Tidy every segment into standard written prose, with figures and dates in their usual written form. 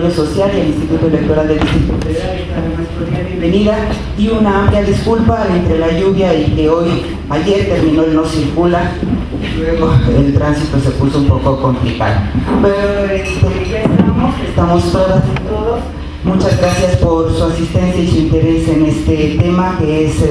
Observatorio Social y el Instituto Electoral del Distrito Federal. Nuestra bienvenida y una amplia disculpa entre la lluvia y que ayer terminó el no circula, luego el tránsito se puso un poco complicado. Pero ya estamos todas y todos. Muchas gracias por su asistencia y su interés en este tema que es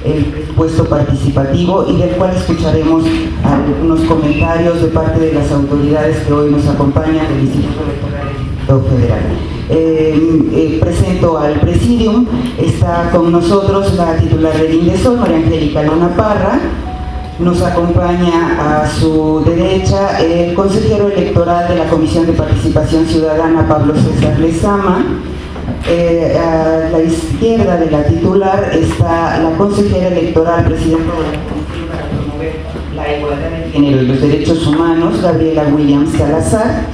el presupuesto participativo y del cual escucharemos algunos comentarios de parte de las autoridades que hoy nos acompañan del Instituto Electoral del Distrito Federal. Presento al Presidium. Está con nosotros la titular del INDESOL, María Angélica Luna Parra. Nos acompaña a su derecha el consejero electoral de la Comisión de Participación Ciudadana, Pablo César Lezama. A la izquierda de la titular está la consejera electoral, presidenta de la Comisión para promover la igualdad de género y los derechos humanos, Gabriela Williams Salazar.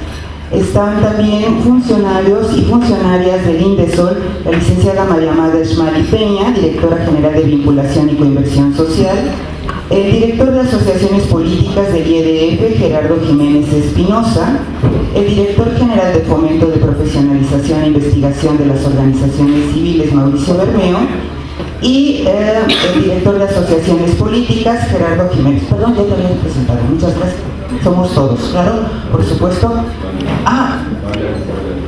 Están también funcionarios y funcionarias del INDESOL, la licenciada María Madre Schmali Peña, directora general de Vinculación y Coinversión Social, el director de Asociaciones Políticas del IEDF, Gerardo Jiménez Espinosa, el director general de Fomento de Profesionalización e Investigación de las Organizaciones Civiles, Mauricio Bermeo, y el director de Asociaciones Políticas, Gerardo Jiménez. Perdón, ya te había presentado, muchas gracias. Somos todos, claro, por supuesto.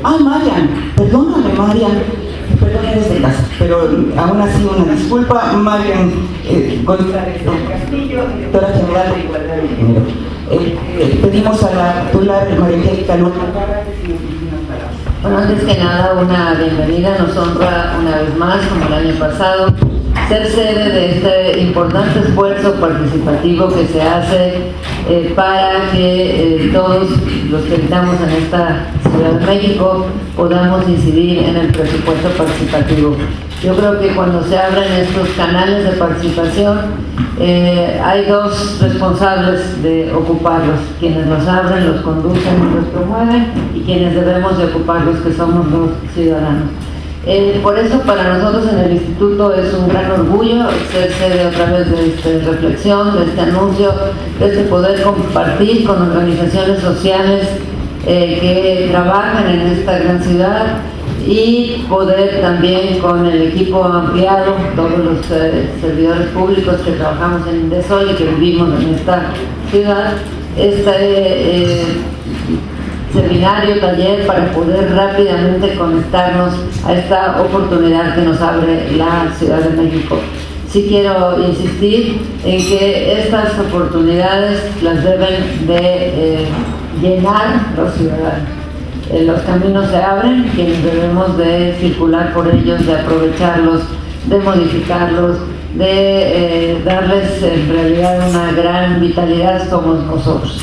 Marian, perdóname, Marian. Perdón, eres de casa, pero aún así una disculpa. Marian González del Castillo, directora general de Igualdad de Género. Pedimos a la titular María Angélica Luna Parra que si nos dice unas palabras. Bueno, antes que nada, una bienvenida. Nos honra una vez más, como el año pasado, ser sede de este importante esfuerzo participativo que se hace para que todos los que estamos en esta Ciudad de México podamos incidir en el presupuesto participativo. Yo creo que cuando se abren estos canales de participación hay dos responsables de ocuparlos: quienes los abren, los conducen y los promueven, y quienes debemos de ocuparlos, que somos los ciudadanos. Por eso para nosotros en el Instituto es un gran orgullo ser sede otra vez de esta reflexión, de este anuncio, de este poder compartir con organizaciones sociales que trabajan en esta gran ciudad, y poder también con el equipo ampliado, todos los servidores públicos que trabajamos en INDESOL y que vivimos en esta ciudad, seminario, taller, para poder rápidamente conectarnos a esta oportunidad que nos abre la Ciudad de México. Sí quiero insistir en que estas oportunidades las deben de llenar los ciudadanos. Los caminos se abren, quienes debemos de circular por ellos, de aprovecharlos, de modificarlos, de darles en realidad una gran vitalidad, somos nosotros.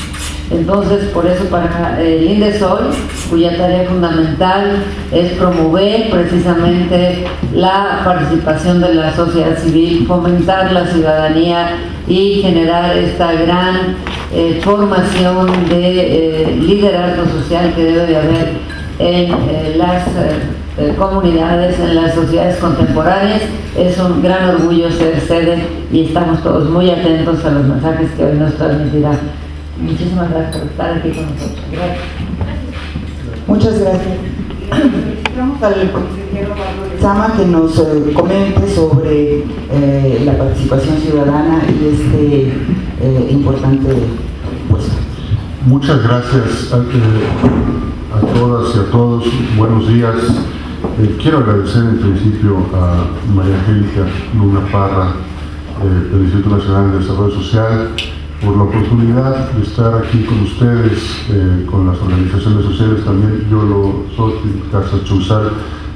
Entonces, por eso para el INDESOL, cuya tarea fundamental es promover precisamente la participación de la sociedad civil, fomentar la ciudadanía y generar esta gran formación de liderazgo social que debe de haber en las comunidades, en las sociedades contemporáneas. Es un gran orgullo ser sede y estamos todos muy atentos a los mensajes que hoy nos transmitirá. Muchísimas gracias por estar aquí con nosotros. Gracias. Muchas gracias. Solicitamos al consejero Pablo Lezama que nos comente sobre la participación ciudadana y este importante puesto. Muchas gracias a todas y a todos. Buenos días. Quiero agradecer en principio a María Angélica Luna Parra del Instituto Nacional de Desarrollo Social por la oportunidad de estar aquí con ustedes, con las organizaciones sociales, también Yolo Sotil, Casa Chuzal.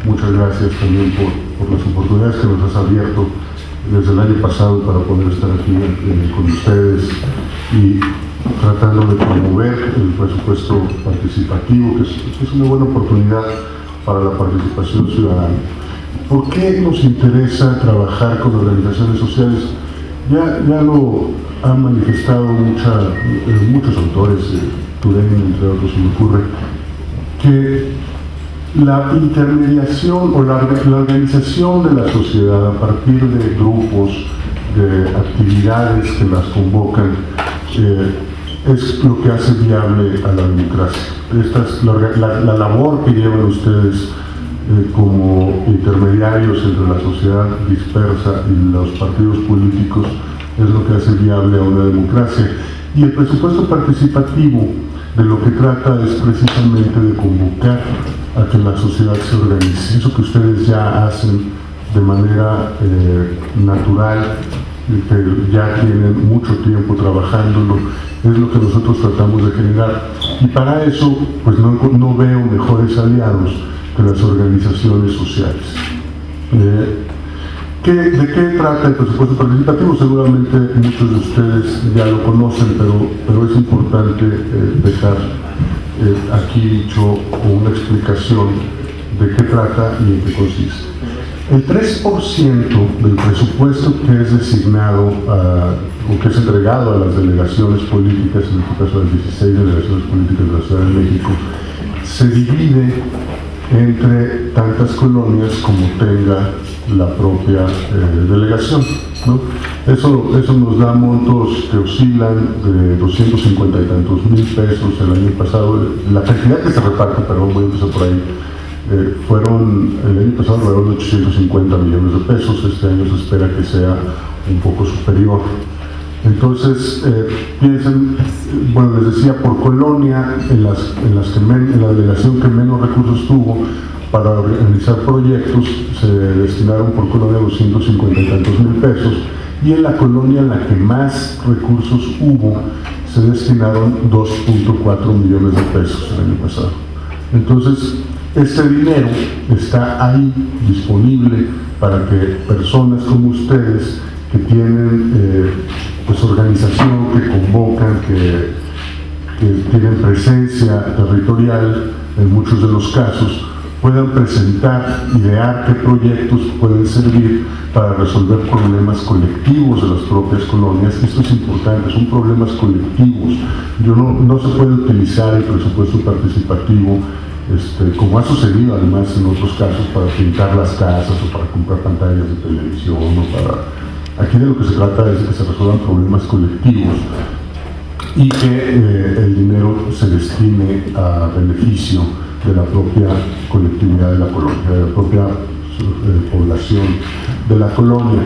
Muchas gracias también por las oportunidades que nos has abierto desde el año pasado para poder estar aquí con ustedes y tratando de promover el presupuesto participativo, que es una buena oportunidad para la participación ciudadana. ¿Por qué nos interesa trabajar con organizaciones sociales? Ya lo han manifestado muchos autores, Turén, entre otros, se me ocurre, que la intermediación o la organización de la sociedad a partir de grupos, de actividades que las convocan, es lo que hace viable a la democracia. Esta es la labor que llevan ustedes como intermediarios entre la sociedad dispersa y los partidos políticos, es lo que hace viable a una democracia. Y el presupuesto participativo de lo que trata es precisamente de convocar a que la sociedad se organice. Eso que ustedes ya hacen de manera natural, que ya tienen mucho tiempo trabajándolo, es lo que nosotros tratamos de generar. Y para eso, pues no veo mejores aliados que las organizaciones sociales. ¿De qué trata el presupuesto participativo? Seguramente muchos de ustedes ya lo conocen, pero es importante dejar aquí dicho una explicación de qué trata y en qué consiste. El 3% del presupuesto que es designado o que es entregado a las delegaciones políticas, en este caso a las 16 delegaciones políticas de la Ciudad de México, se divide entre tantas colonias como tenga la propia delegación, ¿no? Eso nos da montos que oscilan de 250 y tantos mil pesos el año pasado. La cantidad que se reparte, perdón, voy a empezar por ahí, fueron el año pasado alrededor de 850 millones de pesos. Este año se espera que sea un poco superior. Entonces, piensen, bueno, les decía, por colonia, en la delegación que menos recursos tuvo para organizar proyectos, se destinaron por colonia 250 y tantos mil pesos, y en la colonia en la que más recursos hubo, se destinaron 2.4 millones de pesos el año pasado. Entonces, este dinero está ahí disponible para que personas como ustedes, que tienen pues organización, que convocan, que tienen presencia territorial en muchos de los casos, puedan presentar, idear qué proyectos pueden servir para resolver problemas colectivos de las propias colonias. Esto es importante, son problemas colectivos. No se puede utilizar el presupuesto participativo, como ha sucedido además en otros casos, para pintar las casas o para comprar pantallas de televisión Aquí de lo que se trata es de que se resuelvan problemas colectivos y que el dinero se destine a beneficio de la propia colectividad de la colonia, de la propia población de la colonia.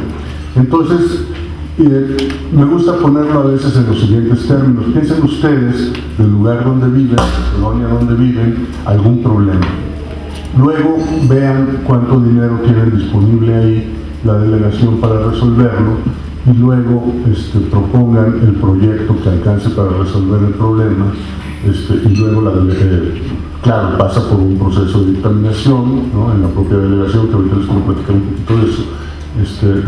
Entonces, me gusta ponerlo a veces en los siguientes términos. Piensen ustedes del lugar donde viven, de la colonia donde viven, algún problema. Luego vean cuánto dinero tienen disponible ahí la delegación para resolverlo, y luego propongan el proyecto que alcance para resolver el problema, y luego claro, pasa por un proceso de dictaminación, ¿no?, en la propia delegación, que ahorita les quiero platicar un poquito de eso.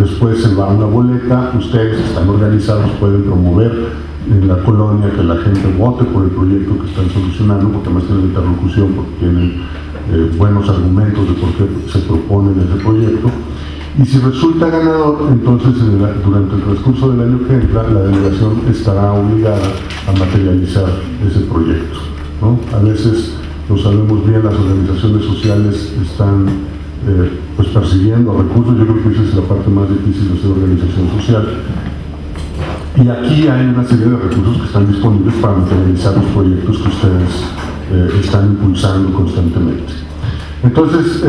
Después se va a una boleta, ustedes están organizados, pueden promover en la colonia que la gente vote por el proyecto que están solucionando, porque además tienen interlocución, porque tienen buenos argumentos de por qué se proponen ese proyecto. Y si resulta ganador, entonces durante el transcurso del año que entra, la delegación estará obligada a materializar ese proyecto, ¿no? A veces, lo sabemos bien, las organizaciones sociales están pues persiguiendo recursos. Yo creo que esa es la parte más difícil de ser organización social. Y aquí hay una serie de recursos que están disponibles para materializar los proyectos que ustedes están impulsando constantemente. Entonces,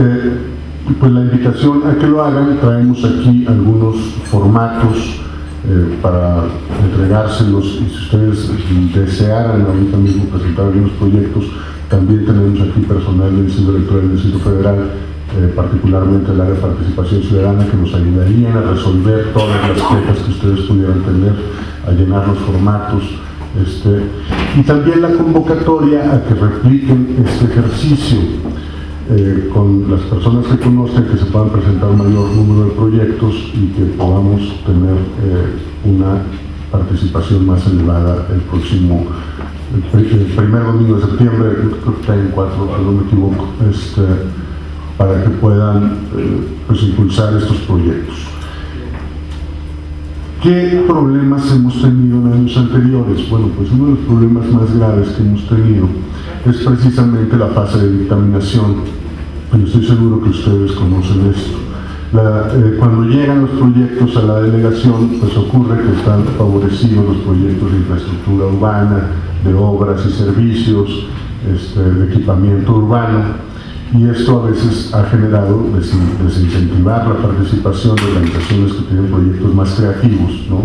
pues la invitación a que lo hagan. Traemos aquí algunos formatos para entregárselos, y si ustedes desearan ahorita mismo presentar algunos proyectos, también tenemos aquí personal del Instituto Electoral del Distrito Federal, particularmente el área de participación ciudadana, que nos ayudarían a resolver todas las quejas que ustedes pudieran tener, a llenar los formatos, y también la convocatoria a que repliquen este ejercicio con las personas que conozcan, que se puedan presentar un mayor número de proyectos y que podamos tener una participación más elevada el primer domingo de septiembre, creo que está en 4, si no me equivoco, para que puedan pues impulsar estos proyectos. ¿Qué problemas hemos tenido en años anteriores? Bueno, pues uno de los problemas más graves que hemos tenido es precisamente la fase de dictaminación. Yo estoy seguro que ustedes conocen esto. Cuando llegan los proyectos a la delegación, pues ocurre que están favorecidos los proyectos de infraestructura urbana, de obras y servicios, de equipamiento urbano, y esto a veces ha generado desincentivar la participación de organizaciones que tienen proyectos más creativos, ¿no?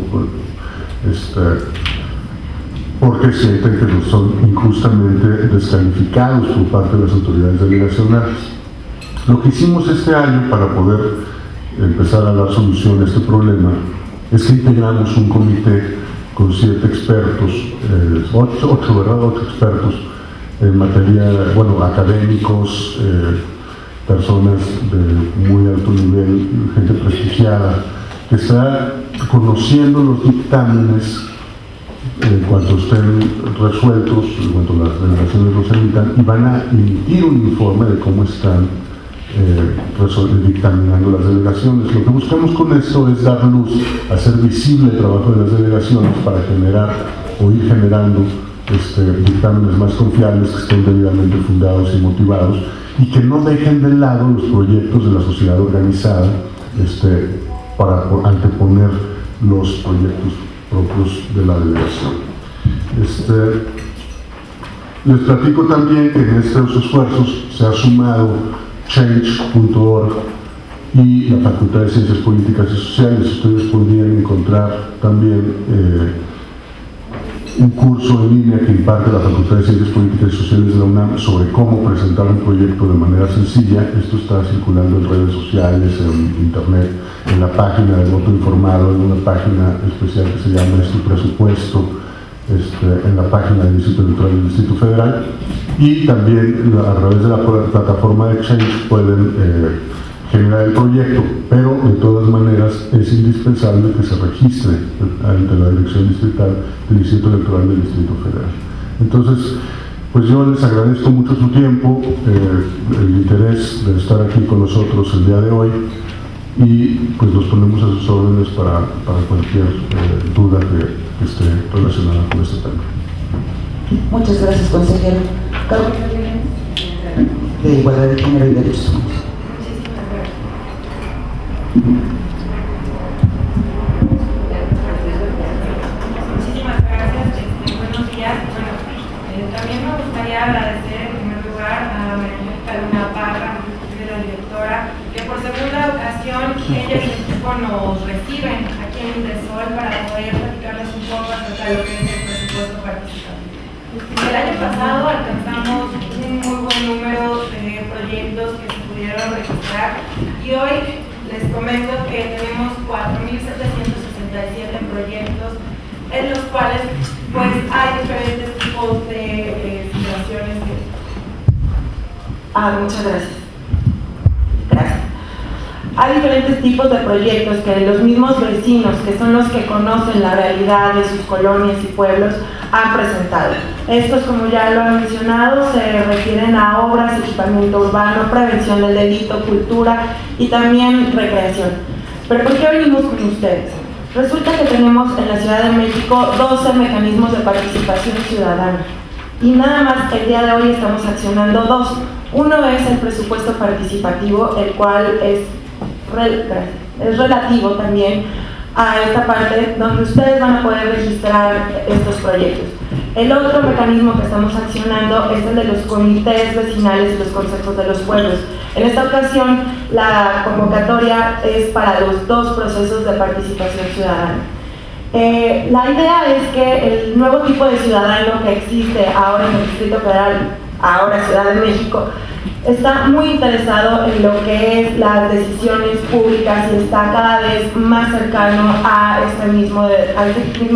Porque sienten que son injustamente descalificados por parte de las autoridades delegacionales. Lo que hicimos este año para poder empezar a dar solución a este problema es que integramos un comité con 7 expertos, 8 expertos en materia, académicos, personas de muy alto nivel, gente prestigiada, que está conociendo los dictámenes en cuanto estén resueltos, en cuanto las delegaciones los emitan, y van a emitir un informe de cómo están dictaminando las delegaciones. Lo que buscamos con esto es dar luz, hacer visible el trabajo de las delegaciones para generar o ir generando dictámenes más confiables, que estén debidamente fundados y motivados, y que no dejen de lado los proyectos de la sociedad organizada para anteponer los proyectos propios de la delegación. Les platico también que en estos esfuerzos se ha sumado Change.org y la Facultad de Ciencias Políticas y Sociales. Ustedes podrían encontrar también un curso en línea que imparte la Facultad de Ciencias Políticas y Sociales de la UNAM sobre cómo presentar un proyecto de manera sencilla. Esto está circulando en redes sociales, en internet, en la página de Voto Informado, en una página especial que se llama Presupuesto, en la página del Distrito Electoral del Distrito Federal, y también a través de la plataforma de Change pueden generar el proyecto, pero de todas maneras es indispensable que se registre ante la Dirección Distrital del Distrito Electoral del Distrito Federal. Entonces, pues yo les agradezco mucho su tiempo, el interés de estar aquí con nosotros el día de hoy, y pues nos ponemos a sus órdenes para cualquier duda que esté relacionada con este tema. Muchas gracias, consejero. De Igualdad de Género y Derechos Humanos. Muchísimas gracias. Buenos días. También me gustaría agradecer en primer lugar a María Luna Parra, de la directora, que por segunda ocasión ella y su equipo nos reciben aquí en Indesol para poder platicarles un poco acerca de lo que es el presupuesto participativo. El año pasado alcanzamos un muy buen número de proyectos que se pudieron registrar, y hoy les comento que tenemos 4.767 proyectos, en los cuales pues hay diferentes tipos de situaciones. Muchas gracias. Hay diferentes tipos de proyectos que los mismos vecinos, que son los que conocen la realidad de sus colonias y pueblos, han presentado. Estos, como ya lo han mencionado, se refieren a obras, equipamiento urbano, prevención del delito, cultura y también recreación. ¿Pero por qué venimos con ustedes? Resulta que tenemos en la Ciudad de México 12 mecanismos de participación ciudadana, y nada más el día de hoy estamos accionando 2. Uno es el presupuesto participativo, el cual es relativo también a esta parte donde ustedes van a poder registrar estos proyectos. El otro mecanismo que estamos accionando es el de los comités vecinales y los consejos de los pueblos. En esta ocasión, la convocatoria es para los 2 procesos de participación ciudadana. La idea es que el nuevo tipo de ciudadano que existe ahora en el Distrito Federal, ahora Ciudad de México, está muy interesado en lo que es las decisiones públicas y está cada vez más cercano a este mismo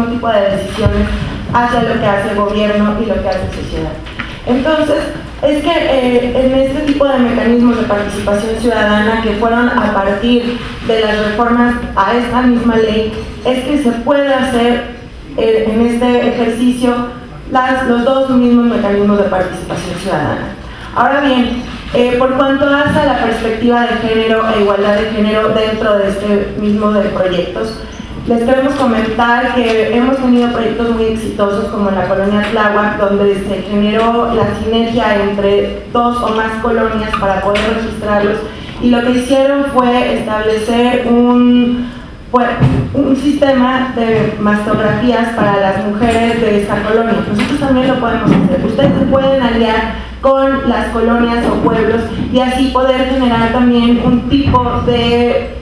tipo de decisiones hacia lo que hace el gobierno y lo que hace sociedad. Entonces, es que en este tipo de mecanismos de participación ciudadana que fueron a partir de las reformas a esta misma ley, es que se puede hacer en este ejercicio los 2 mismos mecanismos de participación ciudadana. Ahora bien, por cuanto hace a la perspectiva de género e igualdad de género dentro de este mismo de proyectos, les queremos comentar que hemos tenido proyectos muy exitosos como en la colonia Tláhuac, donde se generó la sinergia entre 2 o más colonias para poder registrarlos y lo que hicieron fue establecer un sistema de mastografías para las mujeres de esta colonia. Nosotros también lo podemos hacer. Ustedes se pueden aliar con las colonias o pueblos y así poder generar también un tipo de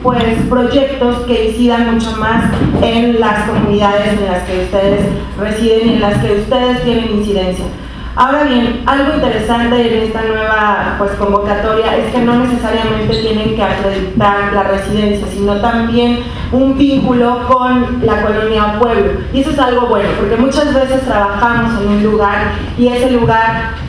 proyectos que incidan mucho más en las comunidades en las que ustedes residen y en las que ustedes tienen incidencia. Ahora bien, algo interesante en esta nueva convocatoria es que no necesariamente tienen que acreditar la residencia, sino también un vínculo con la colonia o pueblo. Y eso es algo bueno, porque muchas veces trabajamos en un lugar y ese lugar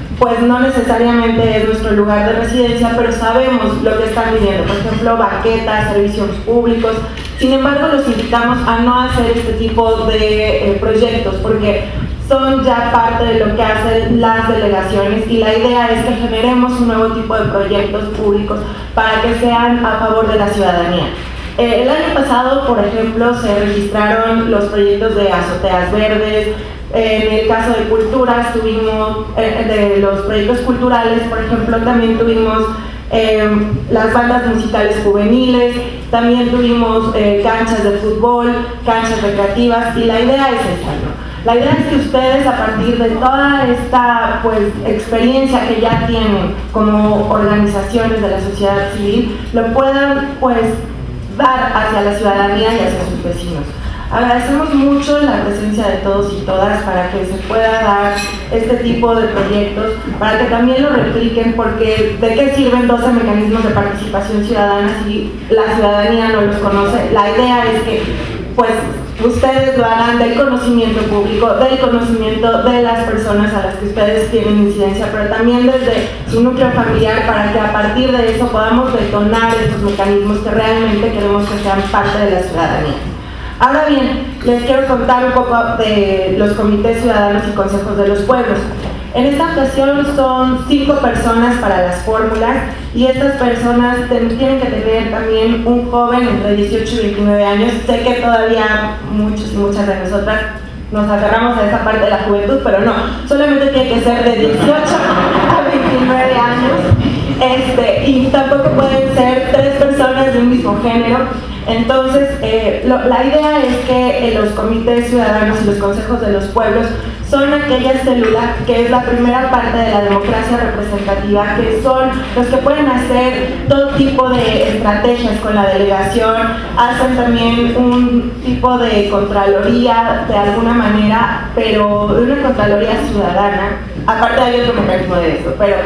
no necesariamente es nuestro lugar de residencia, pero sabemos lo que están viviendo, por ejemplo, banquetas, servicios públicos. Sin embargo, los invitamos a no hacer este tipo de proyectos, porque son ya parte de lo que hacen las delegaciones y la idea es que generemos un nuevo tipo de proyectos públicos para que sean a favor de la ciudadanía. El año pasado, por ejemplo, se registraron los proyectos de azoteas verdes. En el caso de culturas tuvimos, de los proyectos culturales, por ejemplo, también tuvimos las bandas musicales juveniles, también tuvimos canchas de fútbol, canchas recreativas, y la idea es esta, ¿no? La idea es que ustedes, a partir de toda esta experiencia que ya tienen como organizaciones de la sociedad civil, lo puedan dar hacia la ciudadanía y hacia sus vecinos. Agradecemos mucho la presencia de todos y todas para que se pueda dar este tipo de proyectos, para que también lo repliquen, porque ¿de qué sirven 12 mecanismos de participación ciudadana si la ciudadanía no los conoce? La idea es que ustedes lo hagan del conocimiento público, del conocimiento de las personas a las que ustedes tienen incidencia, pero también desde su núcleo familiar, para que a partir de eso podamos detonar estos mecanismos que realmente queremos que sean parte de la ciudadanía. Ahora bien, les quiero contar un poco de los comités ciudadanos y consejos de los pueblos. En esta ocasión son 5 personas para las fórmulas, y estas personas tienen que tener también un joven entre 18 y 29 años. Sé que todavía muchos y muchas de nosotras nos aferramos a esa parte de la juventud, pero no, solamente tiene que ser de 18 a 29 años, y tampoco pueden ser 3 personas de un mismo género. Entonces, la idea es que los comités ciudadanos y los consejos de los pueblos son aquellas células que es la primera parte de la democracia representativa, que son los que pueden hacer todo tipo de estrategias con la delegación, hacen también un tipo de contraloría de alguna manera, pero de una contraloría ciudadana. Aparte hay otro mecanismo de eso, pero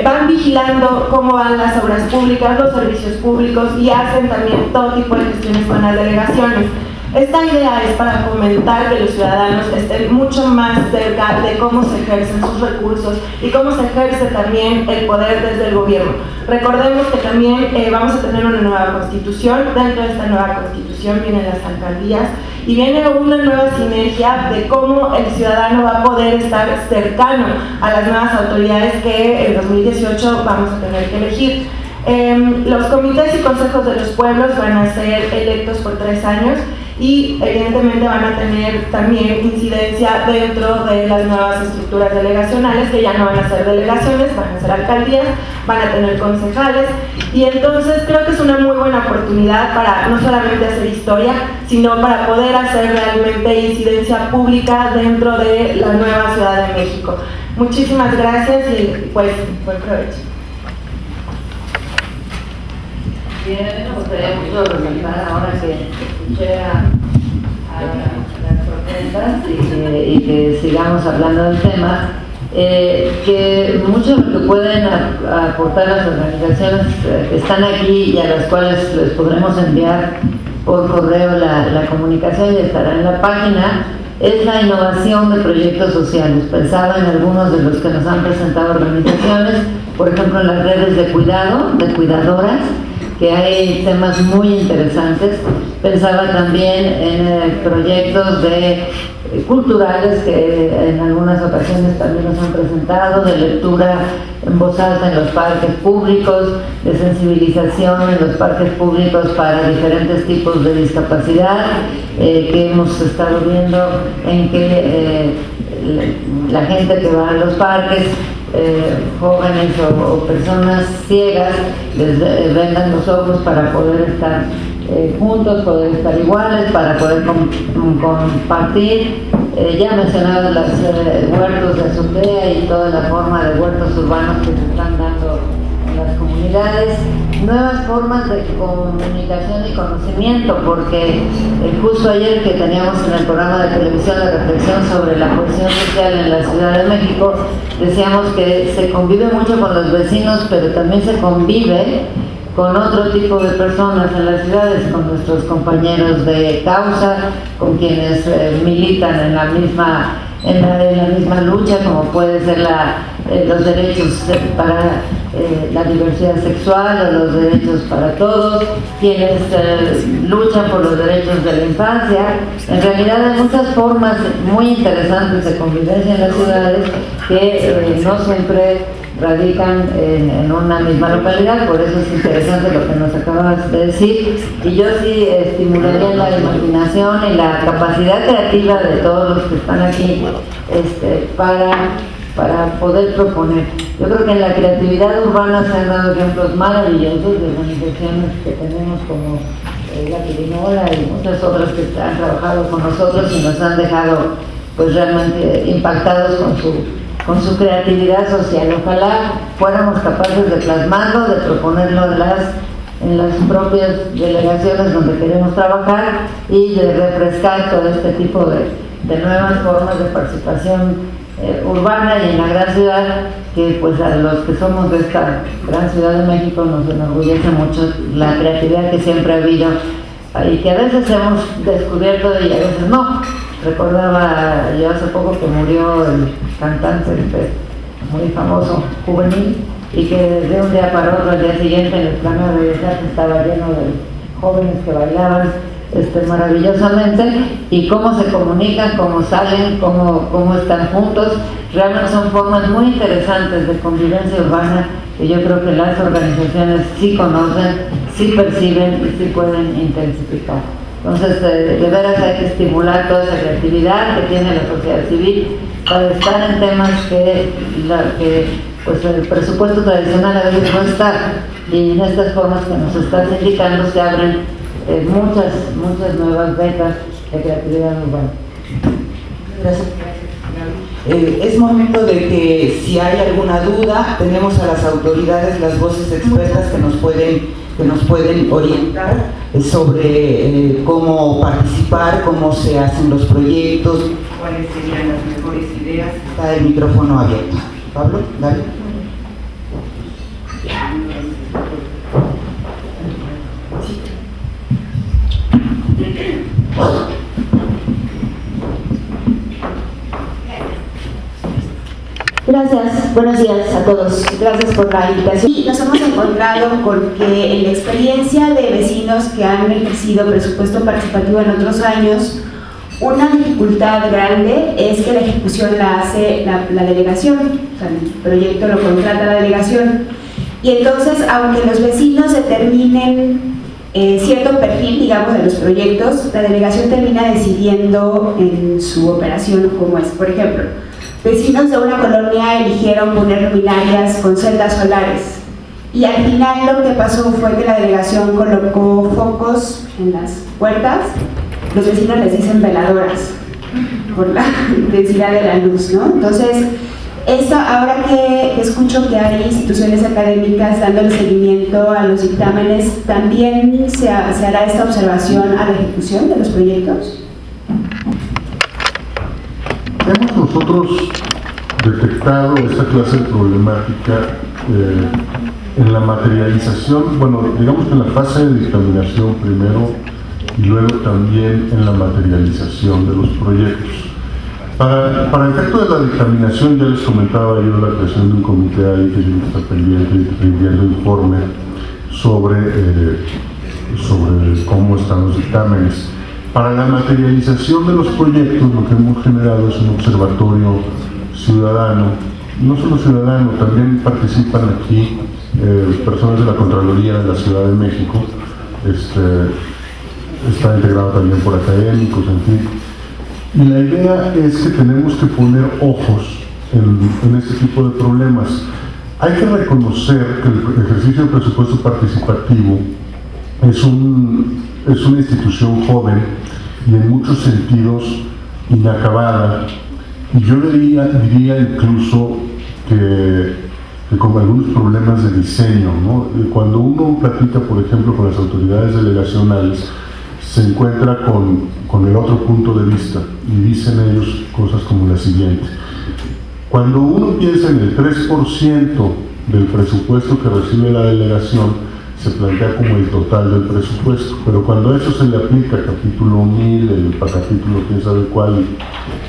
van vigilando cómo van las obras públicas, los servicios públicos, y hacen también todo tipo de gestiones con las delegaciones. Esta idea es para fomentar que los ciudadanos estén mucho más cerca de cómo se ejercen sus recursos y cómo se ejerce también el poder desde el gobierno. Recordemos que también vamos a tener una nueva constitución. Dentro de esta nueva constitución vienen las alcaldías y viene una nueva sinergia de cómo el ciudadano va a poder estar cercano a las nuevas autoridades que en 2018 vamos a tener que elegir. Los comités y consejos de los pueblos van a ser electos por 3 años y evidentemente van a tener también incidencia dentro de las nuevas estructuras delegacionales, que ya no van a ser delegaciones, van a ser alcaldías, van a tener concejales, y entonces creo que es una muy buena oportunidad para no solamente hacer historia, sino para poder hacer realmente incidencia pública dentro de la nueva Ciudad de México. Muchísimas gracias y buen provecho. Bien, a mí me gustaría mucho resaltar, ahora que escuché a las propuestas y que sigamos hablando del tema, que mucho de lo que pueden aportar las organizaciones que están aquí y a las cuales les podremos enviar por correo la comunicación y estará en la página, es la innovación de proyectos sociales. Pensaba en algunos de los que nos han presentado organizaciones, por ejemplo en las redes de cuidado, de cuidadoras, que hay temas muy interesantes. Pensaba también en proyectos culturales que en algunas ocasiones también nos han presentado, de lectura en voz alta en los parques públicos, de sensibilización en los parques públicos para diferentes tipos de discapacidad, que hemos estado viendo en que la gente que va a los parques, jóvenes o personas ciegas, les vendan los ojos para poder estar juntos, poder estar iguales, para poder compartir. Ya mencionaba los huertos de azotea y toda la forma de huertos urbanos que se están dando en las comunidades, nuevas formas de comunicación y conocimiento, porque justo ayer que teníamos en el programa de televisión la reflexión sobre la cohesión social en la Ciudad de México, decíamos que se convive mucho con los vecinos, pero también se convive con otro tipo de personas en las ciudades, con nuestros compañeros de causa, con quienes militan en la misma lucha, como puede ser los derechos para la diversidad sexual o los derechos para todos, quienes luchan por los derechos de la infancia. En realidad hay muchas formas muy interesantes de convivencia en las ciudades que no siempre radican en una misma localidad, por eso es interesante lo que nos acabas de decir, y yo sí estimularía la imaginación y la capacidad creativa de todos los que están aquí para poder proponer. Yo creo que en la creatividad urbana se han dado ejemplos maravillosos de organizaciones que tenemos como la Pirinola y muchas otras que han trabajado con nosotros y nos han dejado pues realmente impactados con su creatividad social. Ojalá fuéramos capaces de plasmarlo, de proponerlo en las propias delegaciones donde queremos trabajar y de refrescar todo este tipo de nuevas formas de participación urbana y en la gran ciudad, que pues a los que somos de esta gran Ciudad de México nos enorgullece mucho la creatividad que siempre ha habido y que a veces hemos descubierto y a veces no. Recordaba yo hace poco que murió el cantante muy famoso, Juvenil, y que de un día para otro, al día siguiente, en el plano de Bellas Artes estaba lleno de jóvenes que bailaban maravillosamente, y cómo se comunican, cómo salen, cómo están juntos. Realmente son formas muy interesantes de convivencia urbana que yo creo que las organizaciones sí conocen, sí perciben y sí pueden intensificar. Entonces, de veras hay que estimular toda esa creatividad que tiene la sociedad civil para estar en temas que pues el presupuesto tradicional a veces no está, y en estas formas que nos estás indicando se abren muchas nuevas becas de creatividad urbana. Gracias. Es momento de que si hay alguna duda, tenemos a las autoridades, las voces expertas que nos pueden orientar sobre cómo participar, cómo se hacen los proyectos, cuáles serían las mejores ideas. Está el micrófono abierto. Pablo, dale. Gracias, buenos días a todos. Gracias por la invitación. Y nos hemos encontrado con que en la experiencia de vecinos que han ejercido presupuesto participativo en otros años, una dificultad grande es que la ejecución la hace la delegación, o sea, el proyecto lo contrata la delegación. Y entonces, aunque los vecinos determinen cierto perfil, digamos, de los proyectos, la delegación termina decidiendo en su operación cómo es. Por ejemplo, vecinos de una colonia eligieron poner luminarias con celdas solares, y al final lo que pasó fue que la delegación colocó focos en las puertas. Los vecinos les dicen veladoras por la intensidad de la luz, ¿no? Entonces, esto, ahora que escucho que hay instituciones académicas dando seguimiento a los dictámenes, ¿también se hará esta observación a la ejecución de los proyectos? Hemos nosotros detectado esta clase de problemática en la materialización, bueno, digamos que en la fase de dictaminación primero y luego también en la materialización de los proyectos. Para el efecto de la dictaminación, ya les comentaba yo la creación de un comité ahí que está pendiente y rindiendo informe sobre cómo están los dictámenes. Para la materialización de los proyectos, lo que hemos generado es un observatorio ciudadano. No solo ciudadano, también participan aquí personas de la Contraloría de la Ciudad de México. Está integrado también por académicos, en fin. Y la idea es que tenemos que poner ojos en este tipo de problemas. Hay que reconocer que el ejercicio del presupuesto participativo es una institución joven y en muchos sentidos inacabada, y yo diría incluso que con algunos problemas de diseño, ¿no? Cuando uno platica, por ejemplo, con las autoridades delegacionales, se encuentra con el otro punto de vista y dicen ellos cosas como la siguiente: cuando uno piensa en el 3% del presupuesto que recibe la delegación, se plantea como el total del presupuesto, pero cuando eso se le aplica a capítulo 1000, el capítulo quién sabe cuál,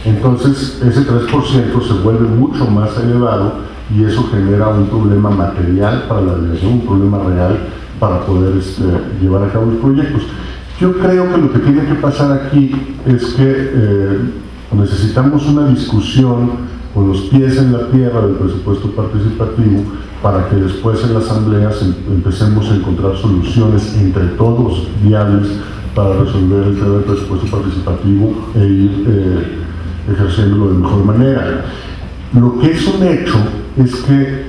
entonces ese 3% se vuelve mucho más elevado, y eso genera un problema material para la delegación, un problema real para poder llevar a cabo los proyectos. Yo creo que lo que tiene que pasar aquí es que necesitamos una discusión con los pies en la tierra del presupuesto participativo, para que después en la asamblea empecemos a encontrar soluciones entre todos viables para resolver el tema del presupuesto participativo e ir ejerciéndolo de mejor manera. Lo que es un hecho es que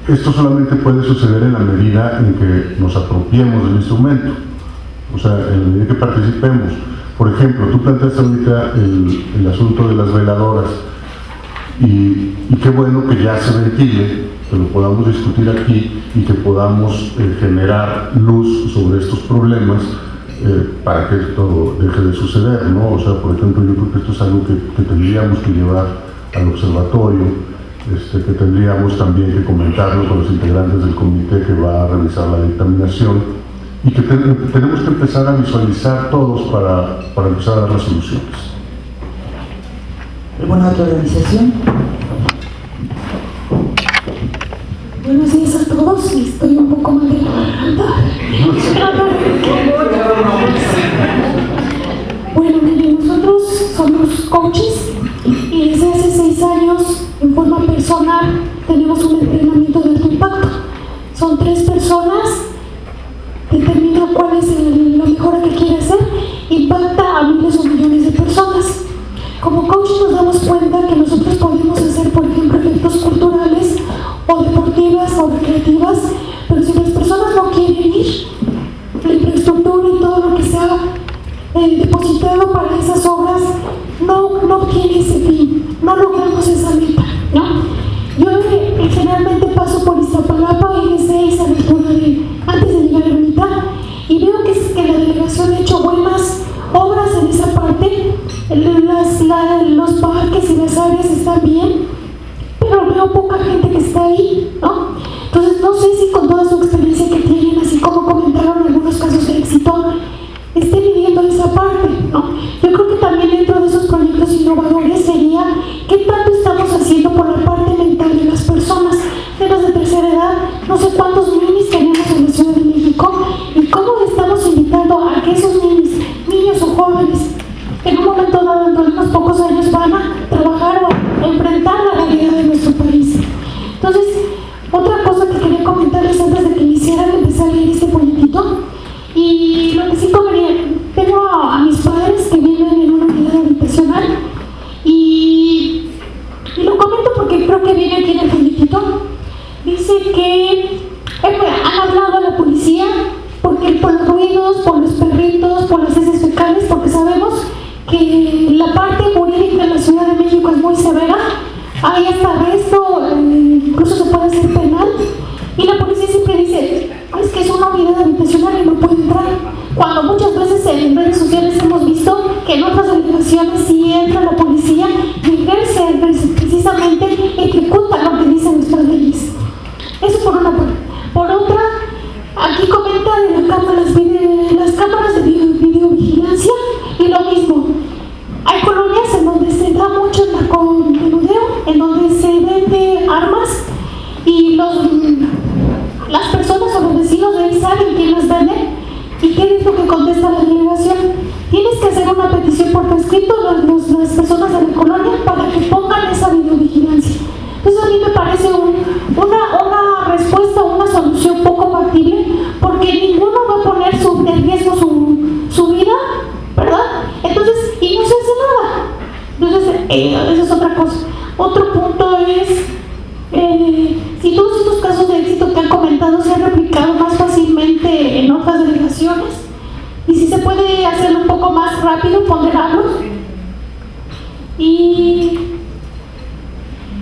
esto solamente puede suceder en la medida en que nos apropiemos del instrumento, o sea, en la medida que participemos. Por ejemplo, tú planteaste ahorita el asunto de las veladoras, y qué bueno que ya se ventile, que lo podamos discutir aquí y que podamos generar luz sobre estos problemas para que esto deje de suceder, ¿no? O sea, por ejemplo, yo creo que esto es algo que tendríamos que llevar al observatorio, que tendríamos también que comentarlo con los integrantes del comité que va a revisar la dictaminación, y que tenemos que empezar a visualizar todos para empezar a dar las soluciones. ¿Alguna otra organización? Buenos días a todos, estoy un poco mal de la garganta. Bueno, miren, nosotros somos coaches y desde hace 6 años, en forma personal, tenemos un entrenamiento de alto impacto. Son 3 personas, determina cuál es la mejora que quiere hacer, impacta a miles o millones de personas. Como coach nos damos cuenta que nosotros podemos hacer, por ejemplo, eventos culturales o deportivas o recreativas, pero si las personas no quieren ir, la infraestructura y todo lo que se ha depositado para esas obras no obtiene ese fin, no logramos esa meta, ¿no? Yo generalmente paso por Iztapalapa y desde esa altura antes de llegar a la mitad, y veo que la delegación ha hecho buenas obras en esa parte. Los parques y las áreas están bien, pero veo poca gente que está ahí, ¿no? Entonces no sé si con toda su experiencia que tienen, así como comentaron algunos casos de éxito, estén viviendo esa parte, ¿no? Yo creo que también dentro de esos proyectos innovadores sería qué tanto estamos haciendo por la parte mental de las personas de las de tercera edad. No sé cuántos ninis tenemos en la Ciudad de México y cómo estamos invitando a que esos niños o jóvenes en un momento dado, dentro de unos pocos años, van a trabajar o enfrentar la realidad de nuestro país. Entonces, otra cosa que quería comentarles antes de que iniciaran, empezar a leer este folletito, y lo que sí tengo a mis padres que viven en una unidad habitacional, y lo comento porque creo que viene aquí en el folletito. Dice que han hablado a la policía porque por los ruidos, por los perritos, por las heces fecales, porque sabemos que la parte jurídica en la Ciudad de México es muy severa, hay hasta arresto, incluso se puede hacer penal, y la policía siempre dice, es que es una unidad habitacional y no puede entrar, cuando muchas veces en redes sociales hemos visto que en otras delegaciones sí entra la policía y ejerce precisamente, ejecuta lo que dicen nuestras leyes. Eso por una parte. Por otra, aquí comenta de las cámaras de videovigilancia, y lo mismo. Hay colonias en donde se da mucho narcomenudeo, en donde se vende armas, y las personas o los vecinos de ahí saben quién las vende. ¿Y qué es lo que contesta la delegación? Tienes que hacer una petición por escrito a las personas de la colonia para que pongan esa videovigilancia. Otro punto es si todos estos casos de éxito que han comentado se han replicado más fácilmente en otras delegaciones y si se puede hacerlo un poco más rápido, ponderarlos. ¿Y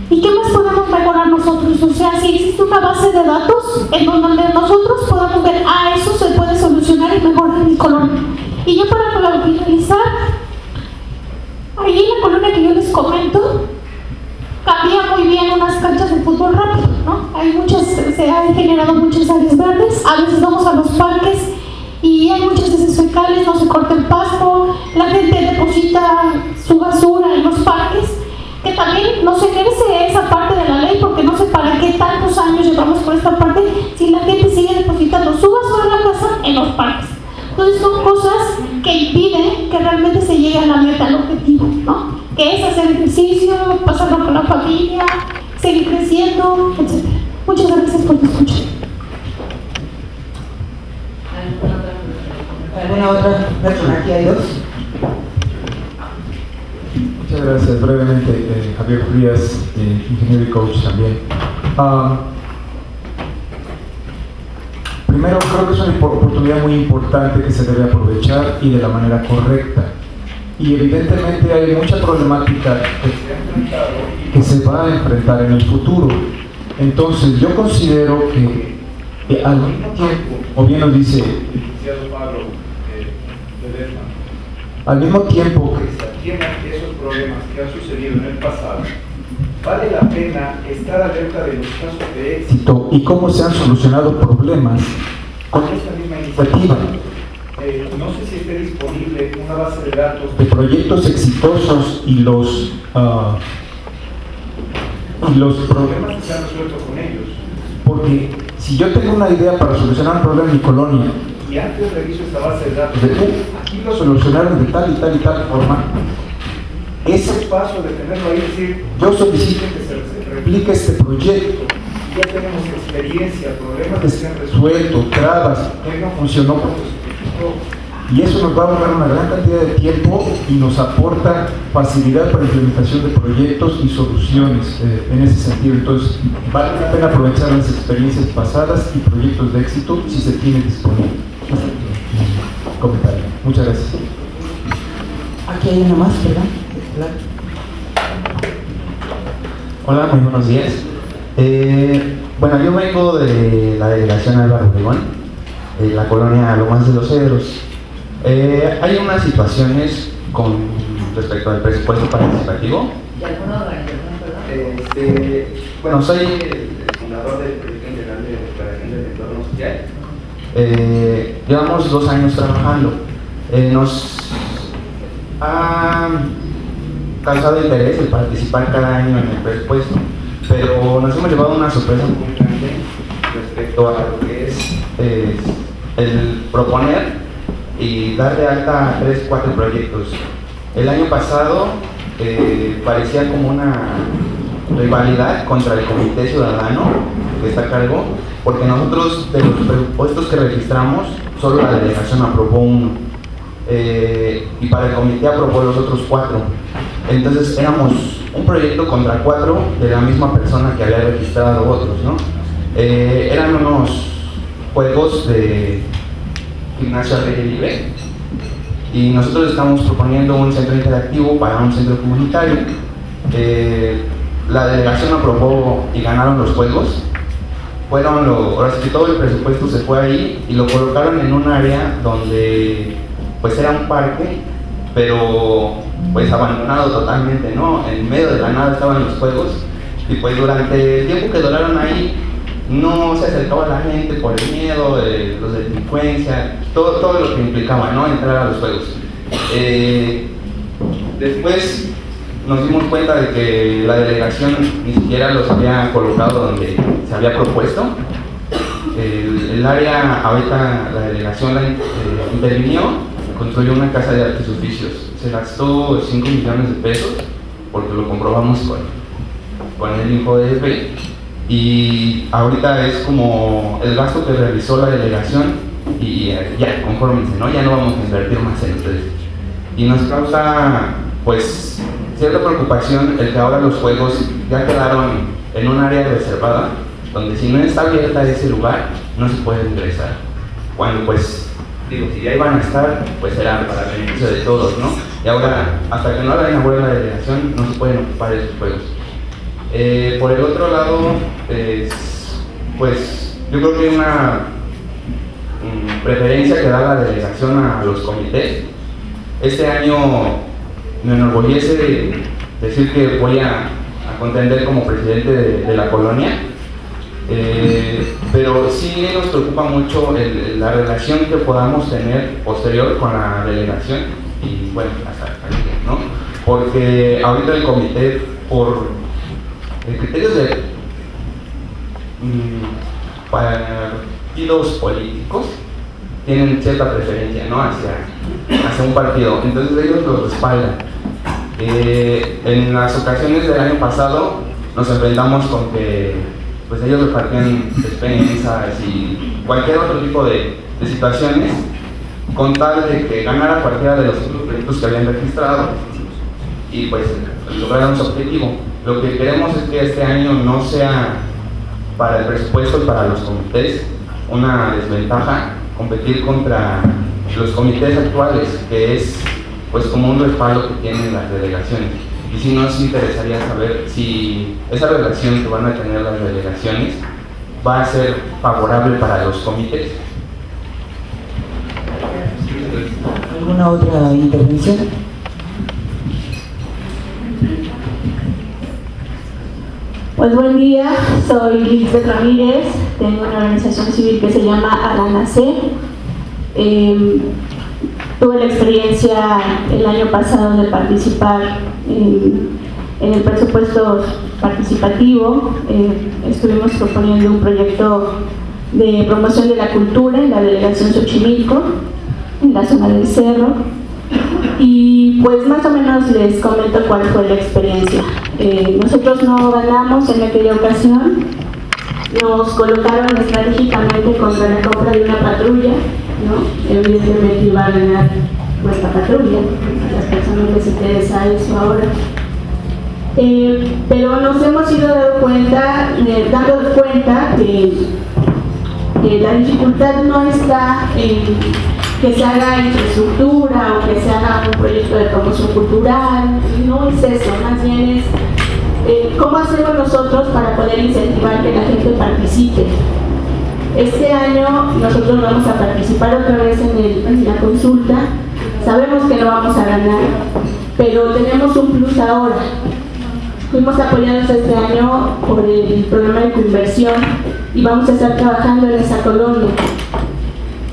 qué más podemos mejorar nosotros? O sea, si existe una base de datos en donde nosotros podamos ver, eso se puede solucionar y mejorar en mi colonia. Y ya para finalizar, ahí en la colonia que yo les comento, cambia muy bien unas canchas de fútbol rápido, ¿no? Se han generado muchas áreas verdes, a veces vamos a los parques y hay muchas veces fecales, no se corta el pasto, la gente deposita su basura en los parques, que también no se ejerce esa parte de la ley porque no sé para qué tantos años llevamos por esta parte si la gente sigue depositando su basura en la casa en los parques. Entonces son cosas que impiden que realmente se llegue a la meta, al objetivo, ¿no? Que es hacer ejercicio, pasarlo con la familia, seguir creciendo, etc. Muchas gracias por tu escucha. ¿Alguna otra persona? Aquí hay dos. Muchas gracias. Brevemente, Javier Frías, ingeniero y coach también. Primero, creo que es una oportunidad muy importante que se debe aprovechar y de la manera correcta. Y evidentemente hay mucha problemática que se va a enfrentar en el futuro. Entonces, yo considero que al mismo tiempo, o bien nos dice el licenciado Pablo Ledesma, al mismo tiempo que se atiendan esos problemas que han sucedido en el pasado, vale la pena estar alerta de los casos de éxito y cómo se han solucionado problemas con esta misma iniciativa. No sé si esté disponible una base de datos de proyectos exitosos y los problemas que se han resuelto con ellos. Porque si yo tengo una idea para solucionar un problema en mi colonia y antes reviso esta base de datos, aquí lo solucionaron de tal y tal y tal forma, ese paso de tenerlo ahí, es decir, yo solicito que se replique este proyecto, ya tenemos experiencia, problemas que se han resuelto, trabas, que no funcionó, y eso nos va a ahorrar una gran cantidad de tiempo y nos aporta facilidad para la implementación de proyectos y soluciones en ese sentido. Entonces, vale la pena aprovechar las experiencias pasadas y proyectos de éxito si se tienen disponibles. Comentario. Muchas gracias. Aquí hay una más, ¿verdad? Hola, muy buenos días. Bueno, yo vengo de la delegación Álvaro Obregón, la colonia Lomas de los Cedros. Hay unas situaciones con respecto al presupuesto participativo. ¿De alguna organización, perdón? Bueno, soy el fundador del Proyecto Integral de Recuperación del Entorno Social. Llevamos 2 años trabajando. Nos ha causado interés el participar cada año en el presupuesto, pero nos hemos llevado una sorpresa muy grande respecto a lo que es el proponer y dar de alta a 3 o 4 proyectos. El año pasado parecía como una rivalidad contra el Comité Ciudadano que está a cargo, porque nosotros de los presupuestos que registramos, solo la delegación aprobó 1 y para el comité aprobó los otros 4. Entonces éramos un proyecto contra 4 de la misma persona que había registrado otros, ¿no? Eran unos juegos de gimnasia al aire libre y nosotros estamos proponiendo un centro interactivo para un centro comunitario. La delegación aprobó y ganaron los juegos. Ahora sí que todo el presupuesto se fue ahí y lo colocaron en un área donde pues era un parque, pero pues abandonado totalmente, ¿no? En medio de la nada estaban los juegos y pues durante el tiempo que duraron ahí no se acercaba la gente por el miedo, los de delincuencia, todo lo que implicaba, ¿no? Entrar a los juegos. Después nos dimos cuenta de que la delegación ni siquiera los había colocado donde se había propuesto. El área, ahorita la delegación intervinió, construyó una casa de artes y oficios. Se gastó 5 millones de pesos, porque lo comprobamos con el INJF, y ahorita es como el gasto que realizó la delegación y ya, confórmense, ¿no? Ya no vamos a invertir más en ustedes. Y nos causa, pues, cierta preocupación el que ahora los juegos ya quedaron en un área reservada, donde si no está abierta ese lugar, no se puede ingresar. Cuando pues, digo, si ya iban a estar, pues era para el beneficio de todos, ¿no? Y ahora, hasta que no la inaugure la delegación, no se pueden ocupar esos juegos. Por el otro lado, pues yo creo que hay una preferencia que da la delegación a los comités. Este año me enorgullece decir que voy a contender como presidente de la colonia, pero sí nos preocupa mucho la relación que podamos tener posterior con la delegación y bueno, hasta aquí, ¿no? Porque ahorita el comité, por criterios de partidos políticos, tienen cierta preferencia, ¿no? hacia un partido, entonces ellos los respaldan. En las ocasiones del año pasado nos enfrentamos con que pues ellos repartían despensas y cualquier otro tipo de situaciones con tal de que ganara cualquiera de los proyectos que habían registrado y pues lograron su objetivo. Lo que queremos es que este año no sea para el presupuesto y para los comités una desventaja competir contra los comités actuales, que es pues como un respaldo que tienen las delegaciones. Y si nos interesaría saber si esa relación que van a tener las delegaciones va a ser favorable para los comités. ¿Alguna otra intervención? Pues buen día, soy Lisbeth Ramírez, tengo una organización civil que se llama Aranacé. Tuve la experiencia el año pasado de participar en el presupuesto participativo. Estuvimos proponiendo un proyecto de promoción de la cultura en la delegación Xochimilco, en la zona del Cerro, y pues más o menos les comento cuál fue la experiencia. Nosotros no ganamos en aquella ocasión, nos colocaron estratégicamente contra la compra de una patrulla, ¿no? Evidentemente iba a ganar nuestra patrulla, a las personas les interesa eso ahora. Pero nos hemos ido dando cuenta que la dificultad no está en que se haga infraestructura o que se haga un proyecto de promoción cultural, no es eso, más bien es cómo hacemos nosotros para poder incentivar que la gente participe. Este año nosotros vamos a participar otra vez en la consulta, sabemos que no vamos a ganar, pero tenemos un plus ahora. Fuimos apoyados este año por el programa de coinversión y vamos a estar trabajando en esa colonia.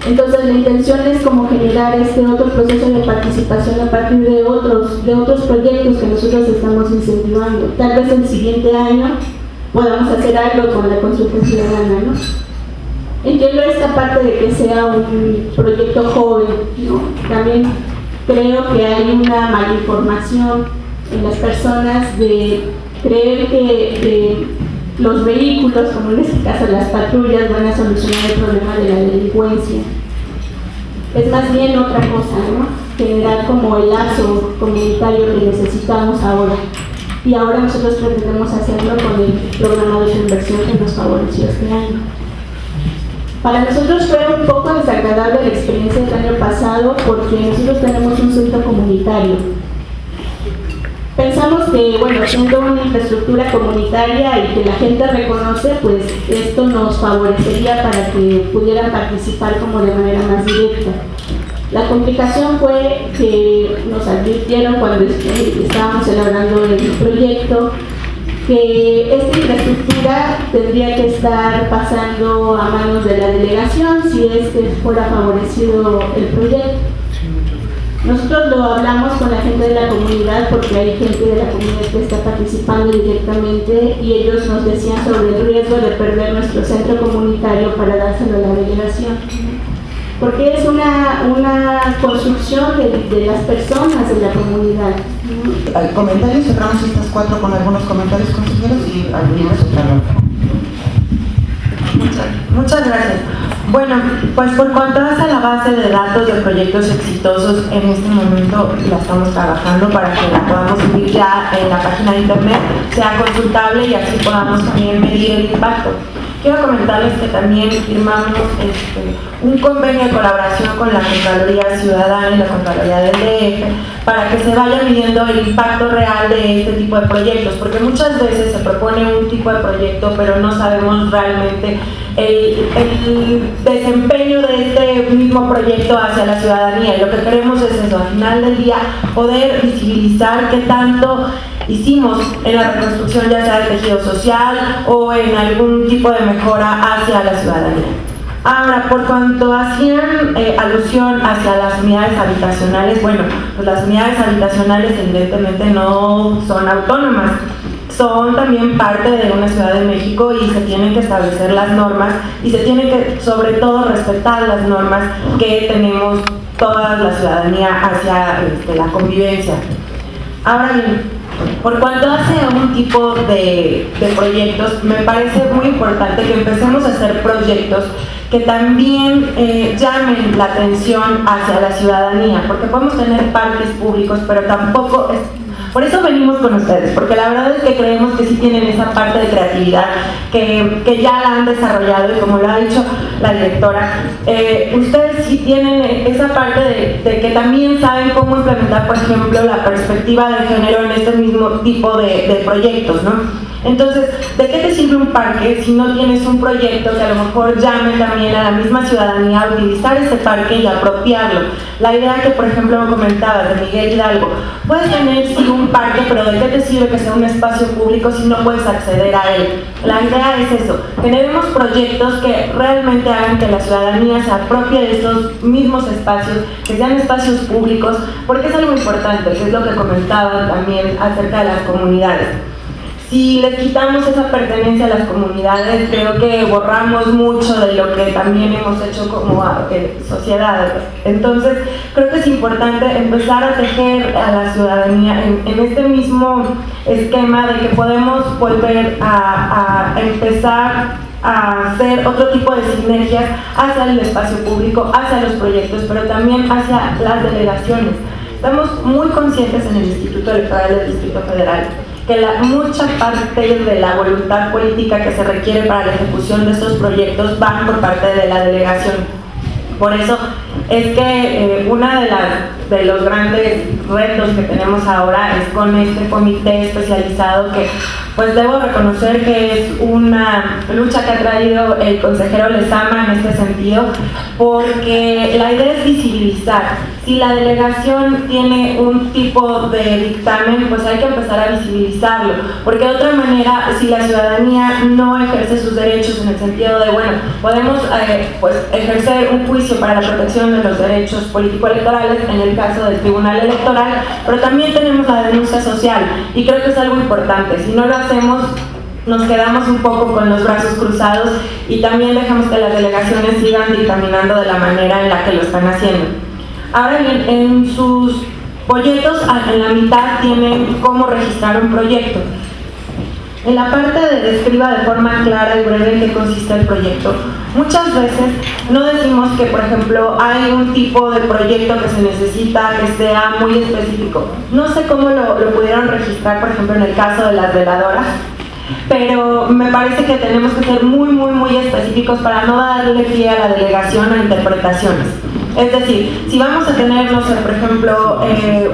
Entonces la intención es como generar este otro proceso de participación a partir de otros proyectos que nosotros estamos incentivando. Tal vez el siguiente año podamos hacer algo con la consulta ciudadana, ¿no? Entiendo esta parte de que sea un proyecto joven, ¿no? También creo que hay una malinformación en las personas de creer que los vehículos, como en este caso las patrullas, van a solucionar el problema de la delincuencia. Es más bien otra cosa, ¿no? Generar como el lazo comunitario que necesitamos ahora. Y ahora nosotros pretendemos hacerlo con el programa de inversión que nos favoreció este año. Para nosotros fue un poco desagradable la experiencia del año pasado porque nosotros tenemos un centro comunitario. Pensamos que, bueno, siendo una infraestructura comunitaria y que la gente reconoce, pues esto nos favorecería para que pudieran participar como de manera más directa. La complicación fue que nos advirtieron cuando estábamos elaborando el proyecto que esta infraestructura tendría que estar pasando a manos de la delegación si es que fuera favorecido el proyecto. Nosotros lo hablamos con la gente de la comunidad porque hay gente de la comunidad que está participando directamente y ellos nos decían sobre el riesgo de perder nuestro centro comunitario para dárselo a la delegación. Porque es una construcción de las personas de la comunidad. ¿Comentarios? Cerramos estas cuatro con algunos comentarios, consejeros, y abrimos otra ronda. Muchas gracias. Bueno, pues por cuanto hace la base de datos de proyectos exitosos, en este momento la estamos trabajando para que la podamos subir ya en la página de internet, sea consultable y así podamos también medir el impacto. Quiero comentarles que también firmamos un convenio de colaboración con la Contraloría Ciudadana y la Contraloría del DF para que se vaya midiendo el impacto real de este tipo de proyectos, porque muchas veces se propone un tipo de proyecto pero no sabemos realmente el desempeño de este mismo proyecto hacia la ciudadanía, y lo que queremos es eso, al final del día poder visibilizar qué tanto hicimos en la reconstrucción, ya sea de tejido social o en algún tipo de mejora hacia la ciudadanía. Ahora, por cuanto hacían alusión hacia las unidades habitacionales, bueno, pues las unidades habitacionales evidentemente no son autónomas, son también parte de una Ciudad de México y se tienen que establecer las normas y se tienen que, sobre todo, respetar las normas que tenemos toda la ciudadanía hacia la convivencia. Ahora bien, por cuanto hace un tipo de proyectos, me parece muy importante que empecemos a hacer proyectos que también llamen la atención hacia la ciudadanía, porque podemos tener parques públicos, pero tampoco es... Por eso venimos con ustedes, porque la verdad es que creemos que sí tienen esa parte de creatividad que ya la han desarrollado, y como lo ha dicho la directora, ustedes sí tienen esa parte de que también saben cómo implementar, por ejemplo, la perspectiva de género en este mismo tipo de proyectos, ¿no? Entonces, ¿de qué te sirve un parque si no tienes un proyecto que a lo mejor llame también a la misma ciudadanía a utilizar ese parque y apropiarlo? La idea que, por ejemplo, comentaba de Miguel Hidalgo, puedes tener sí un parque, pero ¿de qué te sirve que sea un espacio público si no puedes acceder a él? La idea es eso, generemos proyectos que realmente hagan que la ciudadanía se apropie de estos mismos espacios, que sean espacios públicos, porque es algo importante, que es lo que comentaba también acerca de las comunidades. Si les quitamos esa pertenencia a las comunidades, creo que borramos mucho de lo que también hemos hecho como sociedad. Entonces, creo que es importante empezar a tejer a la ciudadanía en este mismo esquema de que podemos volver a empezar a hacer otro tipo de sinergias hacia el espacio público, hacia los proyectos, pero también hacia las delegaciones. Estamos muy conscientes en el Instituto Electoral del Distrito Federal que mucha parte de la voluntad política que se requiere para la ejecución de estos proyectos van por parte de la delegación. Por eso es que uno de los grandes retos que tenemos ahora es con este comité especializado que, pues debo reconocer que es una lucha que ha traído el consejero Lezama en este sentido, porque la idea es visibilizar. Si la delegación tiene un tipo de dictamen, pues hay que empezar a visibilizarlo, porque de otra manera, si la ciudadanía no ejerce sus derechos en el sentido de, bueno, podemos pues ejercer un juicio para la protección de los derechos político-electorales en el caso del Tribunal Electoral, pero también tenemos la denuncia social, y creo que es algo importante. Si no lo hacemos, nos quedamos un poco con los brazos cruzados y también dejamos que las delegaciones sigan dictaminando de la manera en la que lo están haciendo. Ahora bien, en sus folletos en la mitad tienen cómo registrar un proyecto. En la parte de describa de forma clara y breve en qué consiste el proyecto, muchas veces no decimos que, por ejemplo, hay un tipo de proyecto que se necesita que sea muy específico. No sé cómo lo pudieron registrar, por ejemplo, en el caso de las veladoras, pero me parece que tenemos que ser muy específicos para no darle pie a la delegación a interpretaciones. Es decir, si vamos a tener, no sé, por ejemplo,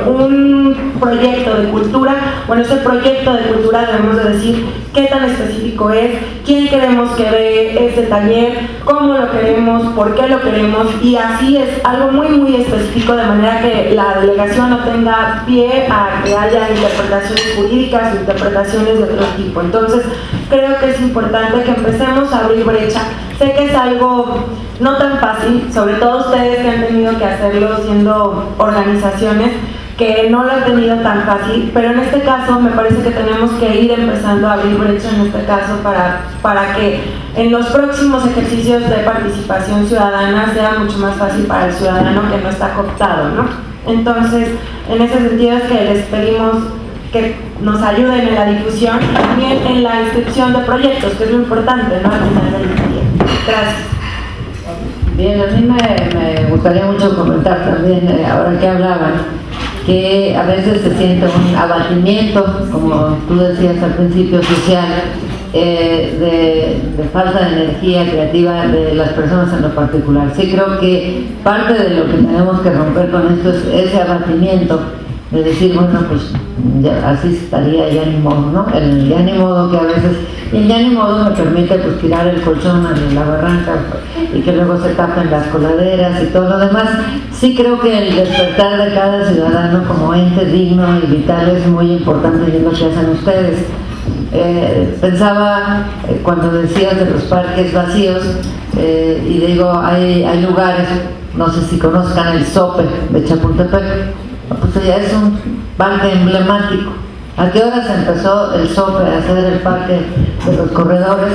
un proyecto de cultura, bueno, ese proyecto de cultura debemos de decir qué tan específico es, quién queremos que ve ese taller, cómo lo queremos, por qué lo queremos, y así es algo muy específico, de manera que la delegación no tenga pie a que haya interpretaciones jurídicas o interpretaciones de otro tipo. Entonces, creo que es importante que empecemos a abrir brecha. Sé que es algo no tan fácil, sobre todo ustedes que han tenido que hacerlo siendo organizaciones que no lo han tenido tan fácil, pero en este caso me parece que tenemos que ir empezando a abrir brecha en este caso para que en los próximos ejercicios de participación ciudadana sea mucho más fácil para el ciudadano que no está cooptado, ¿no? Entonces, en ese sentido es que les pedimos que nos ayuden en la difusión y también en la inscripción de proyectos, que es lo importante, ¿no? Al final del día. Gracias. Bien, a mí me gustaría mucho comentar también, ahora que hablaban, que a veces se siente un abatimiento, como tú decías al principio, social, de falta de energía creativa de las personas en lo particular. Sí creo que parte de lo que tenemos que romper con esto es ese abatimiento, de decir, bueno, pues ya, así estaría, ya ni modo, ¿no? El ya ni modo que a veces, el ya ni modo me permite pues tirar el colchón en la barranca y que luego se tapen las coladeras y todo lo demás. Sí creo que el despertar de cada ciudadano como ente digno y vital es muy importante, y es lo que hacen ustedes. Pensaba cuando decías de los parques vacíos, y digo, hay lugares, no sé si conozcan el Zope de Chapultepec, pues ya es un parque emblemático. ¿A qué horas empezó el Zope a hacer el parque de los corredores?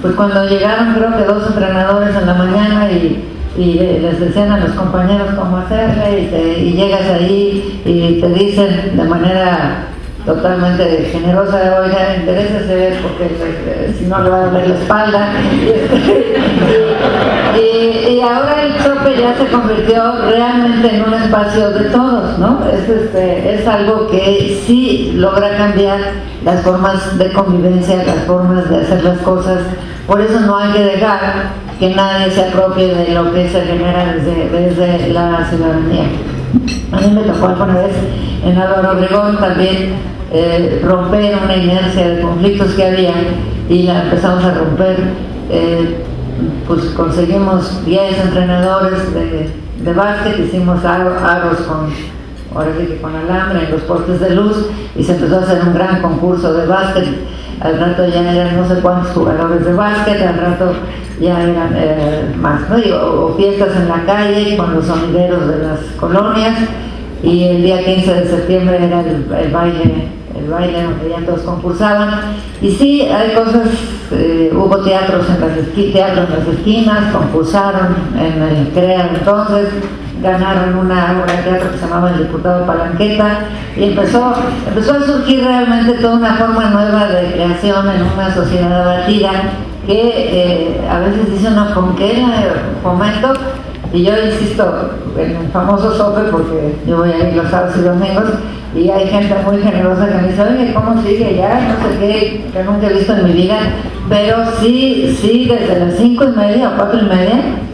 Pues cuando llegaron, creo que 2 entrenadores en la mañana y les decían a los compañeros cómo hacerle, y llegas ahí y te dicen de manera totalmente generosa, oiga, interésese porque si no le va a doler la espalda. Y ahora el Zope ya se convirtió realmente en un espacio de todos, ¿no? Es algo que sí logra cambiar las formas de convivencia, las formas de hacer las cosas. Por eso no hay que dejar que nadie se apropie de lo que se genera desde la ciudadanía. A mí me tocó alguna vez en Álvaro Obregón también romper una inercia de conflictos que había, y la empezamos a romper. Pues conseguimos 10 entrenadores de básquet, hicimos aros ahora sí que con alambre en los postes de luz, y se empezó a hacer un gran concurso de básquet. Al rato ya eran no sé cuántos jugadores de básquet, al rato ya eran más, ¿no? O fiestas en la calle con los sonideros de las colonias, y el día 15 de septiembre era el baile donde ya todos concursaban. Y sí, hay cosas, hubo teatro en las esquinas, concursaron en el CREA entonces, ganaron una obra de teatro que se llamaba El Diputado Palanqueta, y empezó a surgir realmente toda una forma nueva de creación en una sociedad abatida que a veces dice uno, ¿con qué fomento? Y yo insisto en el famoso Zope, porque yo voy a ir los sábados y domingos, y hay gente muy generosa que me dice, oye, ¿cómo sigue ya? No sé qué, que nunca he visto en mi vida, pero sí, desde las 5:30 o 4:30,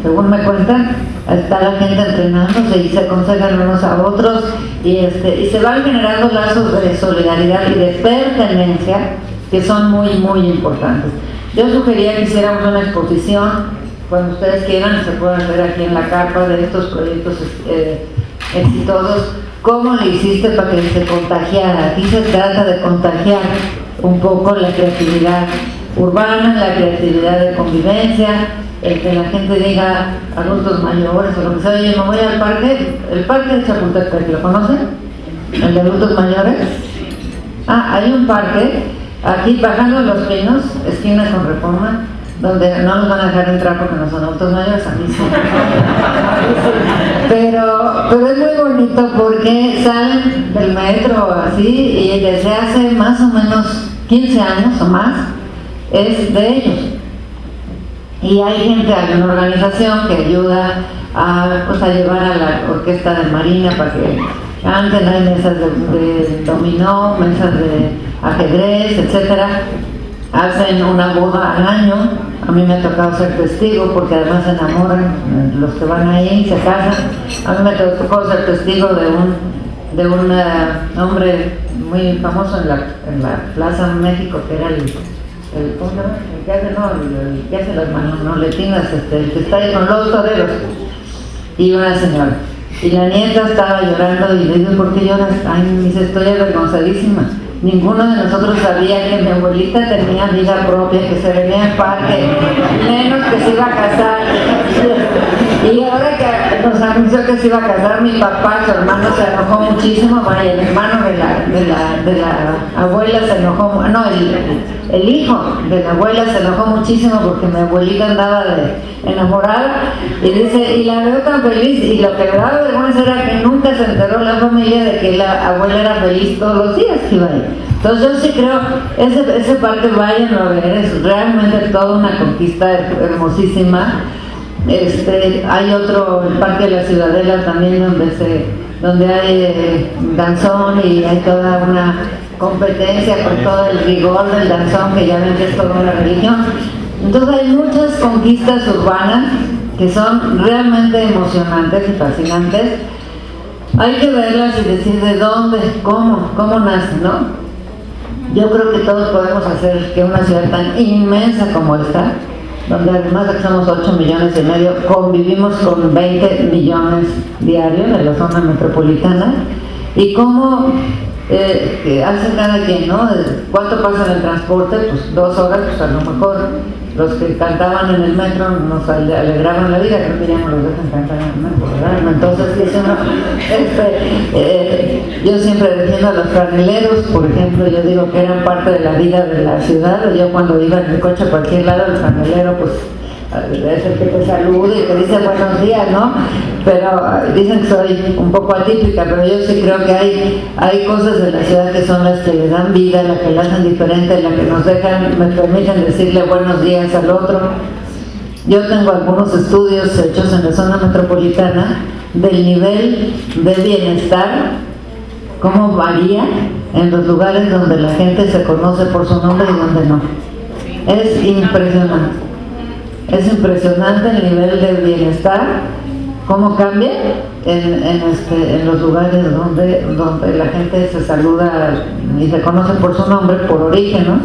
según me cuentan, está la gente entrenándose y se aconsejan unos a otros, y se van generando lazos de solidaridad y de pertenencia que son muy, muy importantes. Yo sugería que hiciéramos una exposición, cuando ustedes quieran, se puedan ver aquí en la carpa de estos proyectos exitosos. ¿Cómo le hiciste para que se contagiara? Aquí se trata de contagiar un poco la creatividad urbana, la creatividad de convivencia, el que la gente diga, adultos mayores o lo que sea, oye, me voy al parque, el parque de Chapultepec, ¿lo conocen? ¿El de adultos mayores? Hay un parque, aquí bajando Los Pinos, esquina con Reforma, donde no nos van a dejar entrar porque no son adultos mayores, a mí sí. Pero es muy bonito porque salen del metro así, y desde hace más o menos 15 años o más es de ellos. Y hay gente, hay una organización que ayuda a llevar a la orquesta de Marina para que canten, hay mesas de dominó, mesas de ajedrez, etcétera. Hacen una boda al año. A mí me ha tocado ser testigo, porque además se enamoran los que van ahí y se casan. A mí me tocó ser testigo de un hombre muy famoso en la Plaza México, que era ¿cómo se llama? El que hace las manoletinas, el que está ahí con los toreros, y una señora. Y la nieta estaba llorando, y le digo, ¿por qué lloras? Ay, me dice, estoy avergonzadísima. Ninguno de nosotros sabía que mi abuelita tenía vida propia, que se venía al parque, menos que se iba a casar. Y ahora que nos anunció que se iba a casar, mi papá, su hermano, se enojó muchísimo. Vaya, el hermano de la abuela se enojó, no, el hijo de la abuela se enojó muchísimo porque mi abuelita andaba enamorada, y dice, y la veo tan feliz, y lo que le daba vergüenza era que nunca se enteró la familia de que la abuela era feliz todos los días que iba ahí. Entonces yo sí creo, ese parque, vayan a ver, es realmente toda una conquista hermosísima. Hay otro, el Parque de la Ciudadela también, donde hay danzón y hay toda una competencia con todo el rigor del danzón, que ya ven que es toda una religión. Entonces hay muchas conquistas urbanas que son realmente emocionantes y fascinantes. Hay que verlas y decir de dónde, cómo nacen, ¿no? Yo creo que todos podemos hacer que una ciudad tan inmensa como esta, donde además de que somos 8,5 millones, convivimos con 20 millones diarios de la zona metropolitana, y cómo hacen cada quien, ¿no? ¿Cuánto pasa en el transporte? Pues 2 horas, pues a lo mejor los que cantaban en el metro nos alegraban la vida, creo que ya no los dejan cantar en el metro, ¿verdad? Entonces dice uno, yo siempre defiendo a los franeleros, por ejemplo, yo digo que eran parte de la vida de la ciudad. Yo cuando iba en el coche a cualquier lado, el franelero pues es el que te saluda y te dice buenos días, ¿no? Pero dicen que soy un poco atípica, pero yo sí creo que hay cosas de la ciudad que son las que le dan vida, las que la hacen diferente, las que nos dejan, me permiten decirle buenos días al otro. Yo tengo algunos estudios hechos en la zona metropolitana del nivel de bienestar, cómo varía en los lugares donde la gente se conoce por su nombre y donde no. Es impresionante. Es impresionante el nivel de bienestar, cómo cambia en los lugares donde la gente se saluda y se conoce por su nombre, por origen, ¿no?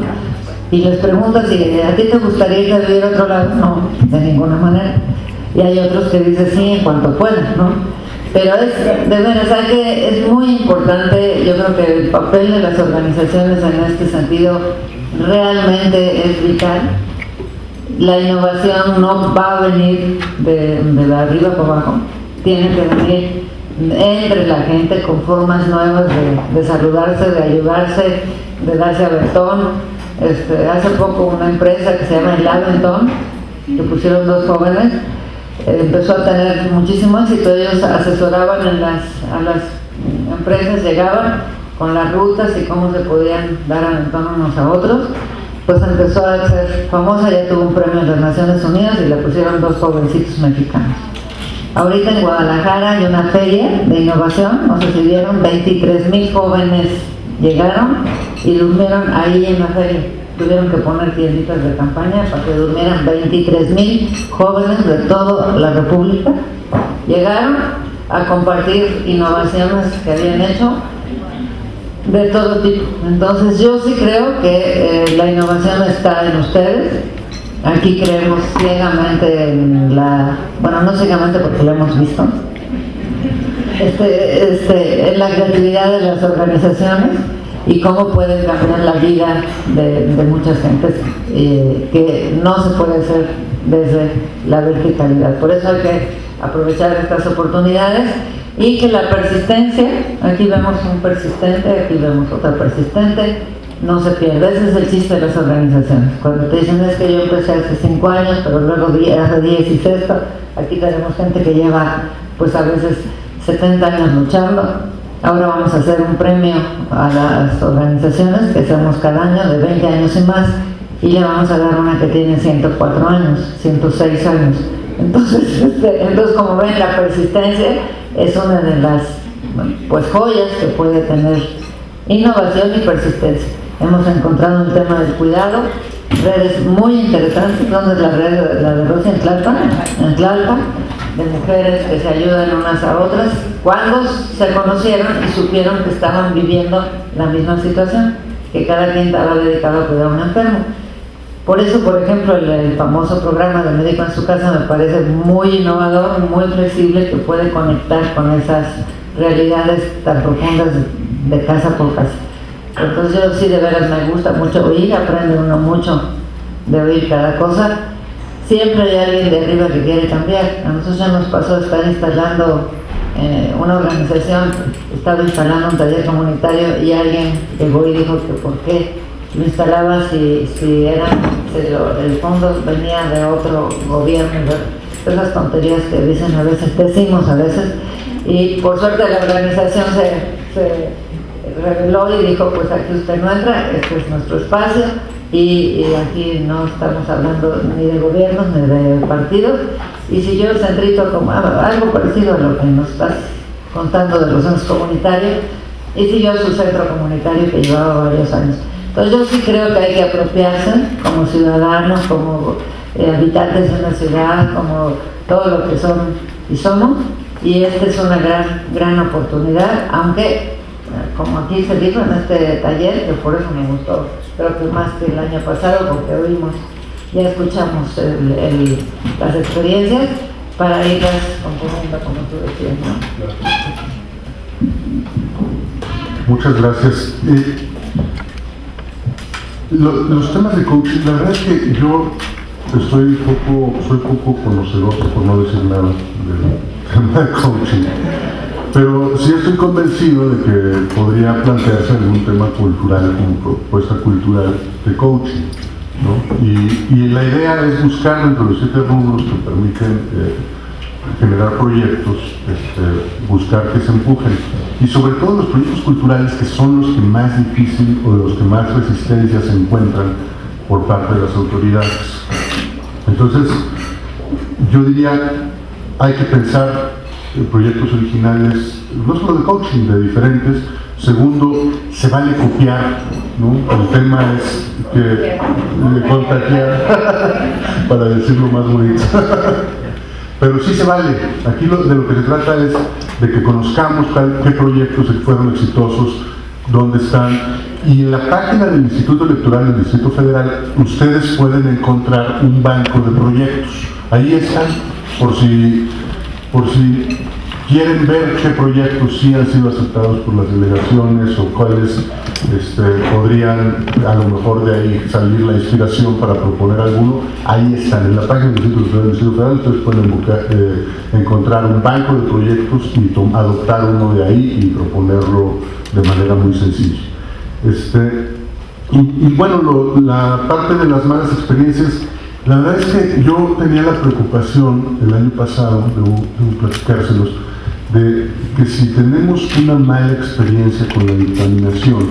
Y les preguntas si a ti te gustaría ir a vivir a otro lado. No, de ninguna manera. Y hay otros que dicen sí, en cuanto puedan, ¿no? Pero de veras, es muy importante. Yo creo que el papel de las organizaciones en este sentido realmente es vital. La innovación no va a venir de arriba para abajo, tiene que venir entre la gente con formas nuevas de saludarse, de ayudarse, de darse aventón. Hace poco una empresa que se llama El Aventón, que pusieron 2 jóvenes, empezó a tener muchísimo éxito. Ellos asesoraban a las empresas, llegaban con las rutas y cómo se podían dar aventón unos a otros. Pues empezó a ser famosa, ya tuvo un premio en las Naciones Unidas y le pusieron 2 jovencitos mexicanos. Ahorita en Guadalajara hay una feria de innovación, no sé si vieron, 23,000 jóvenes llegaron y durmieron ahí en la feria. Tuvieron que poner tienditas de campaña para que durmieran 23,000 jóvenes de toda la República. Llegaron a compartir innovaciones que habían hecho de todo tipo. Entonces yo sí creo que la innovación está en ustedes. Aquí creemos ciegamente en bueno, no ciegamente porque lo hemos visto, en la creatividad de las organizaciones y cómo pueden cambiar la vida de muchas gentes, que no se puede hacer desde la verticalidad. Por eso hay que aprovechar estas oportunidades. Y que la persistencia, aquí vemos un persistente, aquí vemos otra persistente, no se pierde. Ese es el chiste de las organizaciones. Cuando te dicen es que yo empecé hace 5 años, pero luego hace 10 hice esto, aquí tenemos gente que lleva pues a veces 70 años luchando. Ahora vamos a hacer un premio a las organizaciones que hacemos cada año de 20 años y más, y le vamos a dar una que tiene 104 años, 106 años. Entonces como ven, la persistencia es una de las pues joyas que puede tener innovación y persistencia. Hemos encontrado el tema del cuidado, redes muy interesantes. ¿Dónde es la red? La de Rosa en Tlalpan, de mujeres que se ayudan unas a otras cuando se conocieron y supieron que estaban viviendo la misma situación, que cada quien estaba dedicado a cuidar a un enfermo. Por eso, por ejemplo, el famoso programa de Médico en su Casa me parece muy innovador, muy flexible, que puede conectar con esas realidades tan profundas de casa por casa. Entonces yo sí de veras me gusta mucho oír, aprende uno mucho de oír cada cosa. Siempre hay alguien de arriba que quiere cambiar. A nosotros ya nos pasó estar instalando una organización, estaba instalando un taller comunitario y alguien llegó y dijo que por qué lo instalaba si el fondo venía de otro gobierno, esas tonterías que dicen a veces, decimos a veces, y por suerte la organización se reveló y dijo, pues aquí usted no entra, este es nuestro espacio, y aquí no estamos hablando ni de gobiernos ni de partidos, y si yo centrito como algo parecido a lo que nos estás contando de los centros comunitarios, y si yo su centro comunitario que llevaba varios años. Entonces yo sí creo que hay que apropiarse como ciudadanos, como habitantes de una ciudad, como todo lo que son y somos, y esta es una gran oportunidad, aunque como aquí se dijo en este taller, que por eso me gustó, creo que más que el año pasado, porque oímos, ya escuchamos las experiencias para irlas componiendo, como tú decías, ¿no? Muchas gracias. Los temas de coaching, la verdad es que yo soy poco conocedor, por no decir nada, del tema de coaching. Pero sí estoy convencido de que podría plantearse algún tema cultural, como propuesta cultural de coaching, ¿no? Y la idea es buscar entre los 7 rubros que permiten generar proyectos, buscar que se empujen. Y sobre todo los proyectos culturales, que son los que más difícil o los que más resistencia se encuentran por parte de las autoridades. Entonces, yo diría, hay que pensar proyectos originales, no solo de coaching, de diferentes. Segundo, se vale copiar, ¿no? El tema es que contagiar, para decirlo más bonito. Pero sí se vale. Aquí de lo que se trata es de que conozcamos qué proyectos fueron exitosos, dónde están. Y en la página del Instituto Electoral del Distrito Federal, ustedes pueden encontrar un banco de proyectos. Ahí están, por si quieren ver qué proyectos sí han sido aceptados por las delegaciones o cuáles podrían a lo mejor de ahí salir la inspiración para proponer alguno. Ahí están, en la página del Instituto Federal, ustedes pueden encontrar un banco de proyectos y adoptar uno de ahí y proponerlo de manera muy sencilla. Y bueno, la parte de las malas experiencias, la verdad es que yo tenía la preocupación el año pasado, debo platicárselos, de que si tenemos una mala experiencia con la dictaminación,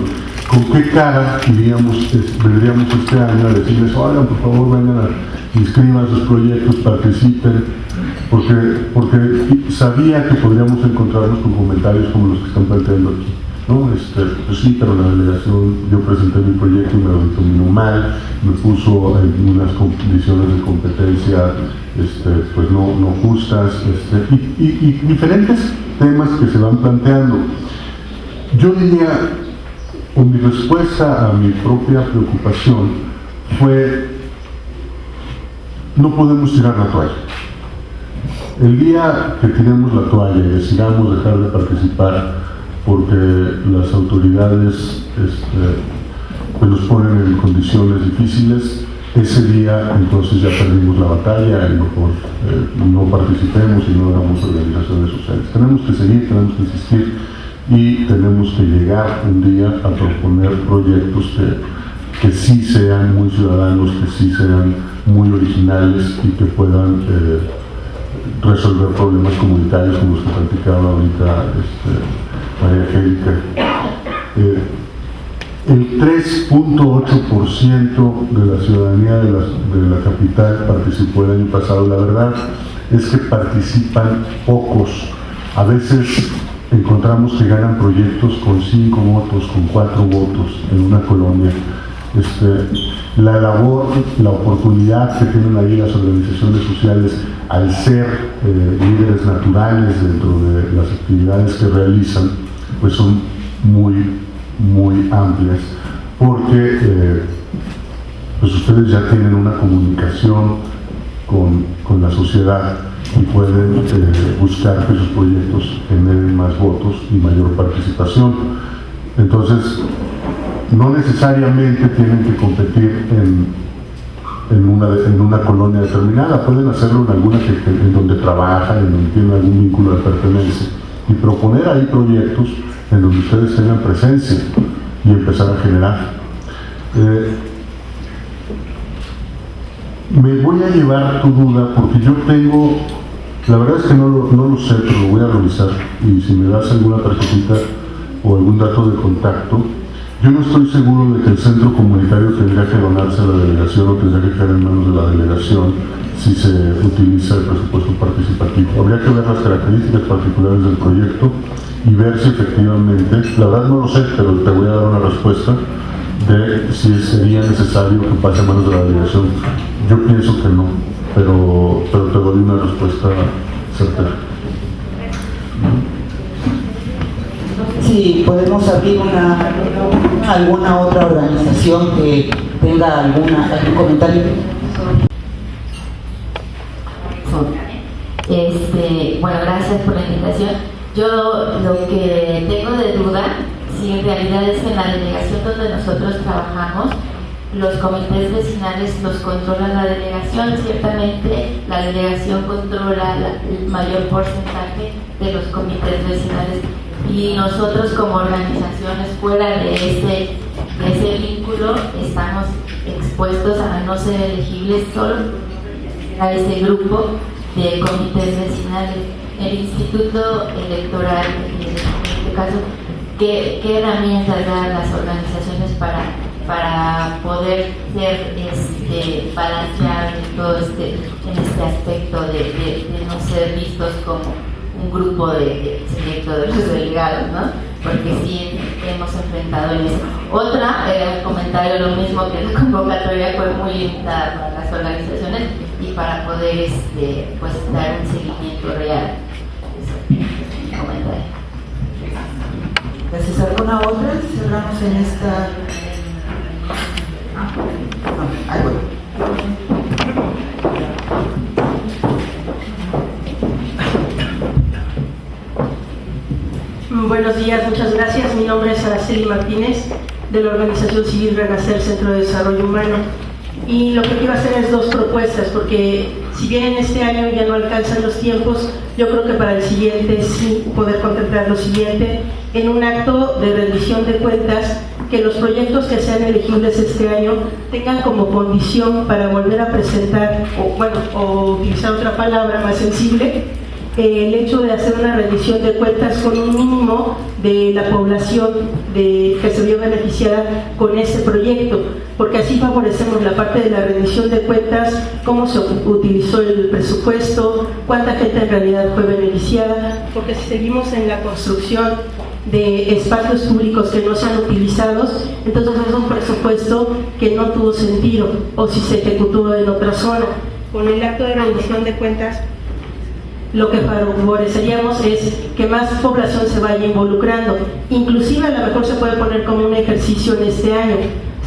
¿con qué cara vendríamos este año a decirles, oigan, por favor, vengan inscriban sus proyectos, participen? Porque sabía que podríamos encontrarnos con comentarios como los que están planteando aquí, ¿no? Pues sí, pero la delegación, yo presenté mi proyecto y me lo dictaminó mal, me puso en unas condiciones de competencia pues no justas, y diferentes temas que se van planteando. Yo diría, o mi respuesta a mi propia preocupación fue: no podemos tirar la toalla. El día que tiremos la toalla y decidamos dejar de participar porque las autoridades pues nos ponen en condiciones difíciles, ese día entonces ya perdimos la batalla y mejor no participemos y no hagamos organizaciones sociales. Tenemos que seguir, tenemos que insistir y tenemos que llegar un día a proponer proyectos que sí sean muy ciudadanos, que sí sean muy originales y que puedan resolver problemas comunitarios como los que platicaba ahorita María Angélica. El 3.8% de la ciudadanía de la capital participó el año pasado. La verdad es que participan pocos. A veces encontramos que ganan proyectos con 5 votos, con 4 votos en una colonia. La labor, la oportunidad que tienen ahí las organizaciones sociales al ser líderes naturales dentro de las actividades que realizan, pues son muy amplias, porque pues ustedes ya tienen una comunicación con la sociedad y pueden buscar que sus proyectos generen más votos y mayor participación. Entonces, no necesariamente tienen que competir en una colonia determinada, pueden hacerlo en alguna en donde trabajan, en donde tienen algún vínculo de pertenencia, y proponer ahí proyectos en donde ustedes tengan presencia y empezar a generar. Me voy a llevar tu duda porque yo tengo, la verdad es que no lo sé, pero lo voy a revisar, y si me das alguna tarjetita o algún dato de contacto, Yo no estoy seguro de que el centro comunitario tendría que donarse a la delegación o tendría que quedar en manos de la delegación si se utiliza el presupuesto participativo. Habría que ver las características particulares del proyecto y ver si efectivamente, la verdad no lo sé, pero te voy a dar una respuesta de si sería necesario que pase a manos de la delegación. Yo pienso que no, pero te doy una respuesta certera. Si podemos abrir alguna otra organización que tenga algún comentario. Bueno, gracias por la invitación. Yo lo que tengo de duda, si en realidad es que en la delegación donde nosotros trabajamos, los comités vecinales los controla la delegación. Ciertamente la delegación controla el mayor porcentaje de los comités vecinales y nosotros como organizaciones fuera de ese vínculo estamos expuestos a no ser elegibles solo a ese grupo de comités vecinales. El Instituto Electoral, en este caso, ¿qué herramientas dan las organizaciones para poder ser balancear en este aspecto de no ser vistos como un grupo selecto de los delegados, ¿no? Porque sí hemos enfrentado en eso. Otra, el comentario lo mismo, que la convocatoria fue muy limitada para las organizaciones y para poder pues dar un seguimiento real. Eso, comentario. Gracias. ¿Alguna otra? Cerramos en esta. Ahí voy. Buenos días, muchas gracias. Mi nombre es Araceli Martínez, de la organización civil Renacer Centro de Desarrollo Humano. Y lo que quiero hacer es dos propuestas, porque si bien en este año ya no alcanzan los tiempos, yo creo que para el siguiente sí poder contemplar lo siguiente, en un acto de rendición de cuentas, que los proyectos que sean elegibles este año tengan como condición para volver a presentar, o utilizar otra palabra más sensible, el hecho de hacer una rendición de cuentas con un mínimo de la población que se vio beneficiada con ese proyecto, porque así favorecemos la parte de la rendición de cuentas, cómo se utilizó el presupuesto, cuánta gente en realidad fue beneficiada, porque si seguimos en la construcción de espacios públicos que no sean utilizados, entonces es un presupuesto que no tuvo sentido, o si se ejecutó en otra zona. Con el acto de rendición de cuentas, lo que favoreceríamos es que más población se vaya involucrando. Inclusive a lo mejor se puede poner como un ejercicio en este año.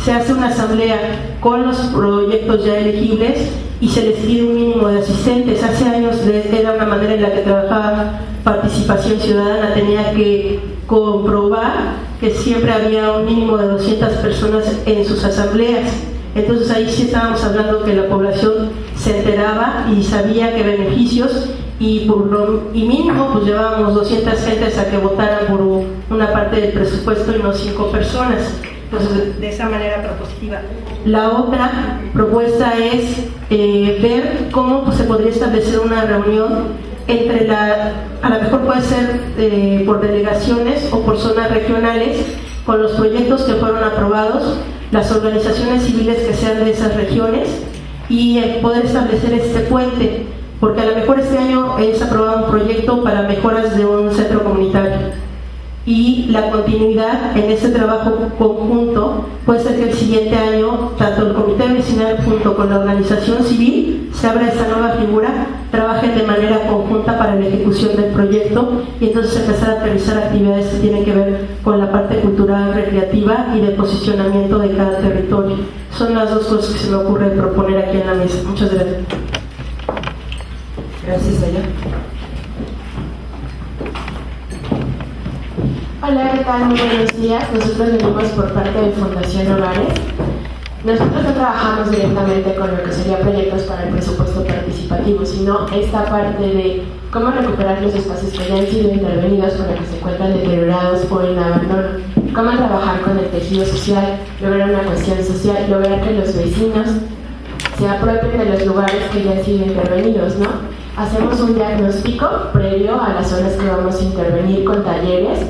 Se hace una asamblea con los proyectos ya elegibles y se les pide un mínimo de asistentes. Hace años era una manera en la que trabajaba Participación Ciudadana, tenía que comprobar que siempre había un mínimo de 200 personas en sus asambleas. Entonces ahí sí estábamos hablando que la población se enteraba y sabía qué beneficios, y mínimo pues llevábamos 200 gentes a que votaran por una parte del presupuesto y no 5 personas. Entonces de esa manera propositiva. La otra propuesta es ver cómo pues, se podría establecer una reunión entre a lo mejor puede ser por delegaciones o por zonas regionales, con los proyectos que fueron aprobados, las organizaciones civiles que sean de esas regiones, y poder establecer este puente, porque a lo mejor este año es aprobado un proyecto para mejoras de un centro comunitario, y la continuidad en este trabajo conjunto puede ser que el siguiente año tanto el comité vecinal junto con la organización civil se abra esta nueva figura, trabajen de manera conjunta para la ejecución del proyecto, y entonces empezar a realizar actividades que tienen que ver con la parte cultural, recreativa y de posicionamiento de cada territorio. Son las dos cosas que se me ocurre proponer aquí en la mesa. Muchas gracias. Gracias, Aya. Hola, ¿qué tal? Muy buenos días. Nosotros venimos por parte de Fundación Hogares. Nosotros no trabajamos directamente con lo que sería proyectos para el presupuesto participativo, sino esta parte de cómo recuperar los espacios que ya han sido intervenidos porque se encuentran deteriorados o en abandono, cómo trabajar con el tejido social, lograr una cuestión social, lograr que los vecinos se apropien de los lugares que ya han sido intervenidos, ¿no? Hacemos un diagnóstico previo a las zonas que vamos a intervenir con talleres,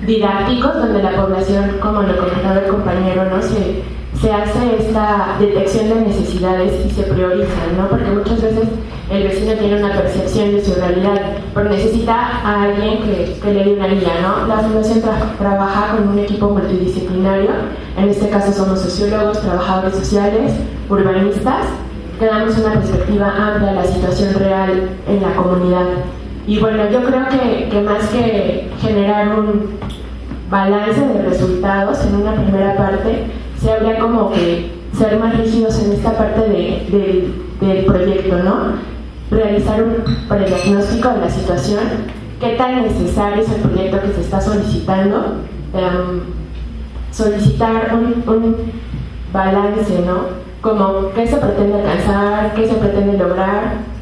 didácticos donde la población, como lo comentaba el compañero, ¿no? se hace esta detección de necesidades y se priorizan, ¿no? Porque muchas veces el vecino tiene una percepción de su realidad, pero necesita a alguien que le dé una guía, ¿no? La Fundación trabaja con un equipo multidisciplinario, en este caso somos sociólogos, trabajadores sociales, urbanistas, que damos una perspectiva amplia de la situación real en la comunidad. Y bueno, yo creo que más que generar un balance de resultados en una primera parte, se habría como que ser más rígidos en esta parte del proyecto, ¿no? Realizar un prediagnóstico de la situación, qué tan necesario es el proyecto que se está solicitando, solicitar un balance, ¿no? Como qué se pretende alcanzar, qué se pretende lograr,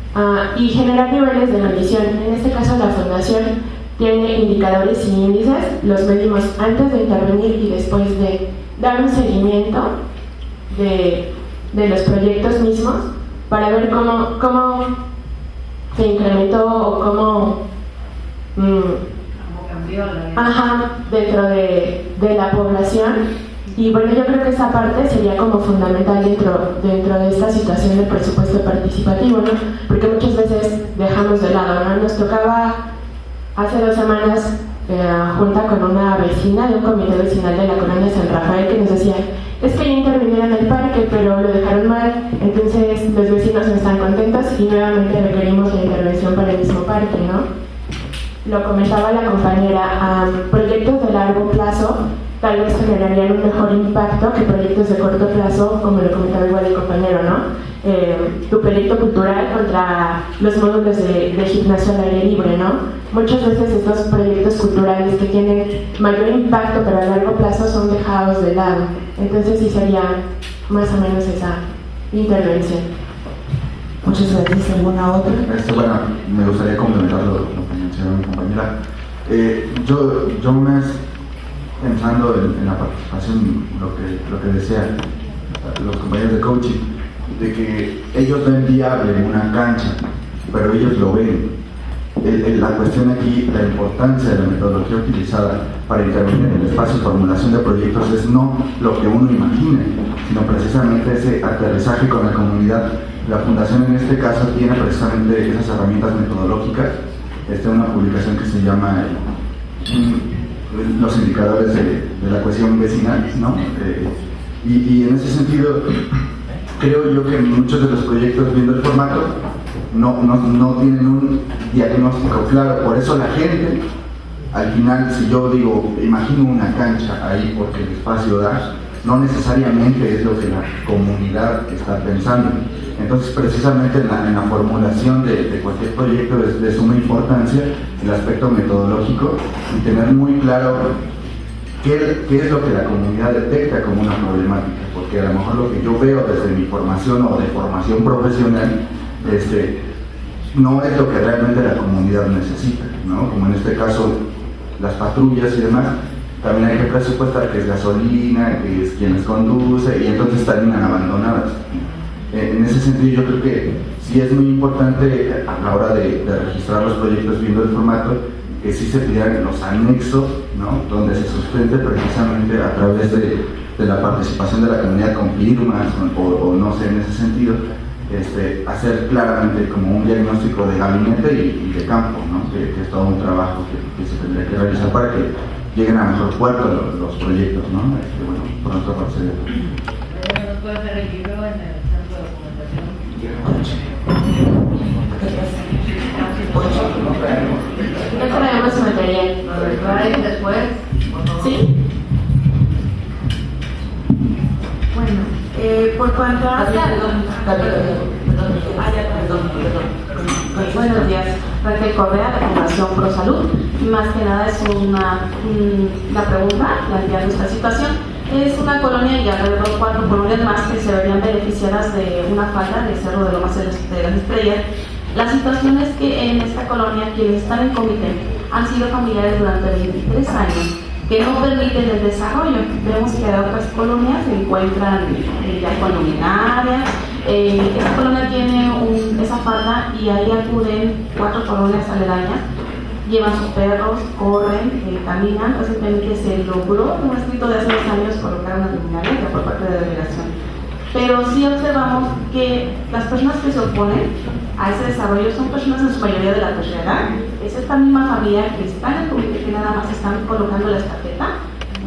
y generar niveles de medición. En este caso la Fundación tiene indicadores y índices, los medimos antes de intervenir y después de dar un seguimiento de los proyectos mismos para ver cómo se incrementó o cómo cambió dentro de la población. Y bueno, yo creo que esa parte sería como fundamental dentro de esta situación del presupuesto participativo, ¿no? Porque muchas veces dejamos de lado, ¿no? Nos tocaba hace 2 semanas junta con una vecina de un comité vecinal de la colonia San Rafael que nos decía, es que ya intervinieron en el parque, pero lo dejaron mal, entonces los vecinos no están contentos y nuevamente requerimos la intervención para el mismo parque, ¿no? Lo comentaba la compañera, proyectos de largo plazo tal vez generarían un mejor impacto que proyectos de corto plazo, como lo comentaba igual el compañero, ¿no? Tu proyecto cultural contra los módulos de gimnasio al aire libre, ¿no? Muchas veces estos proyectos culturales que tienen mayor impacto pero a largo plazo son dejados de lado. Entonces sí sería más o menos esa intervención. Muchas gracias. ¿Alguna otra? Bueno, me gustaría complementar lo que mencionó mi compañera. Yo me pensando en la participación, lo que decían los compañeros de coaching, de que ellos ven viable una cancha, pero ellos lo ven. La cuestión aquí, la importancia de la metodología utilizada para intervenir en el espacio de formulación de proyectos es no lo que uno imagine, sino precisamente ese aterrizaje con la comunidad. La Fundación en este caso tiene precisamente esas herramientas metodológicas. Una publicación que se llama los indicadores de la cohesión vecinal, ¿no? Y en ese sentido creo yo que muchos de los proyectos, viendo el formato, no tienen un diagnóstico claro. Por eso la gente, al final, si yo digo, imagino una cancha ahí porque el espacio da, no necesariamente es lo que la comunidad está pensando. Entonces, precisamente en la formulación de cualquier proyecto es de suma importancia el aspecto metodológico y tener muy claro qué es lo que la comunidad detecta como una problemática, porque a lo mejor lo que yo veo desde mi formación o de formación profesional no es lo que realmente la comunidad necesita, ¿no? Como en este caso las patrullas y demás, también hay que presupuestar que es gasolina, que es quien les conduce y entonces terminan abandonadas. En ese sentido yo creo que sí es muy importante a la hora de registrar los proyectos viendo el formato que sí se pidieran los anexos, ¿no? Donde se sustente precisamente a través de la participación de la comunidad con firmas o no sé, en ese sentido, hacer claramente como un diagnóstico de gabinete y de campo, ¿no? Que es todo un trabajo que se tendría que realizar para que lleguen a mejor puerto los proyectos, ¿no? Bueno, pronto va a ser. ¿Nos puede hacer el libro en el centro de documentación? No traemos material. ¿Lo traen después? ¿Sí? Bueno, por cuanto a... Buenos días, Raquel Correa de Fundación ProSalud. Más que nada es una pregunta planteando esta situación. Es una colonia y alrededor 4 colonias más que se verían beneficiadas de una falda de Cerro de Lomas de las Estrellas. La situación es que en esta colonia quienes están en comité han sido familiares durante 23 años que no permiten el desarrollo. Vemos que otras colonias se encuentran ya con luminarias. Esta colonia tiene esa falda y ahí acuden 4 colonias aledañas llevan sus perros, corren, caminan. Recientemente se logró, un escrito de hace 2 años, colocar una luminaria por parte de la delegación. Pero sí observamos que las personas que se oponen a ese desarrollo son personas en su mayoría de la tercera edad. Es esta misma familia que está en el comité, que nada más están colocando la estafeta,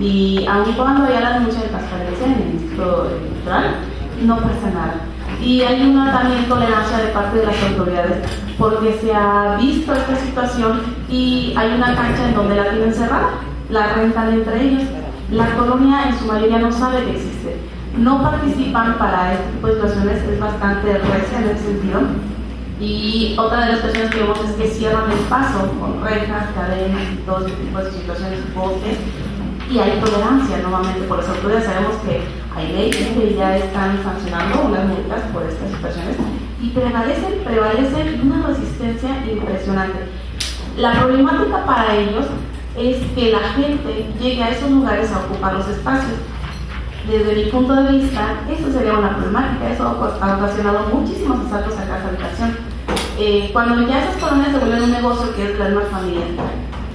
y aun cuando haya la denuncia de transparencia en el Instituto Electoral, no pasa nada. Y hay una también tolerancia de parte de las autoridades, porque se ha visto esta situación y hay una cancha en donde la tienen cerrada, la rentan entre ellos. La colonia en su mayoría no sabe que existe, no participan para este tipo de situaciones, es bastante recia en ese sentido. Y otra de las cuestiones que vemos es que cierran el paso con rejas, cadenas y todo este tipo de situaciones, bosques, y hay tolerancia nuevamente por las autoridades. Sabemos que hay leyes que ya están sancionando unas multas por estas situaciones y prevalece una resistencia impresionante. La problemática para ellos es que la gente llegue a esos lugares a ocupar los espacios. Desde mi punto de vista, eso sería una problemática. Eso ha ocasionado muchísimos asaltos a casa habitación. Cuando ya esas colonias se vuelven un negocio que es de las más familias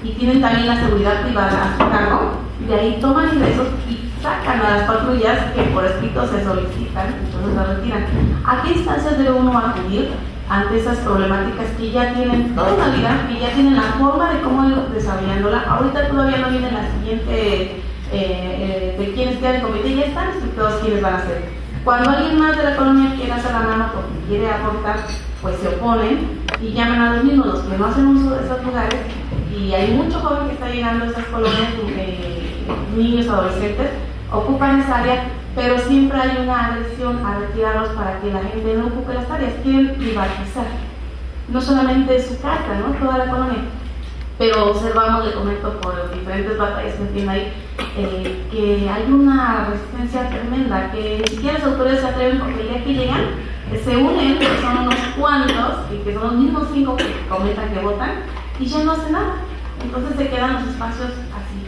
y tienen también la seguridad privada a su cargo, de ahí toman ingresos y sacan a las patrullas que por escrito se solicitan, entonces las retiran. ¿A qué instancias debe uno acudir ante esas problemáticas que ya tienen toda una vida, que ya tienen la forma de cómo ir desarrollándola? Ahorita todavía no viene la siguiente de quienes quedan en el comité, ya están explicados quiénes van a ser. Cuando alguien más de la colonia quiere hacer la mano porque quiere aportar, pues se oponen y llaman a los mismos, los que no hacen uso de esos lugares, y hay mucho joven que está llegando a esas colonias, niños, adolescentes, ocupan esa área, pero siempre hay una agresión a retirarlos para que la gente no ocupe las áreas, quieren privatizar, no solamente su casa, ¿no? Toda la colonia. Pero observamos, le comento por diferentes batallas que tiene ahí, que hay una resistencia tremenda, que ni siquiera las autoridades se atreven porque ya que llegan, se unen, que son unos cuantos, y que son los mismos 5 que comentan que votan, y ya no hacen nada. Entonces se quedan los espacios así,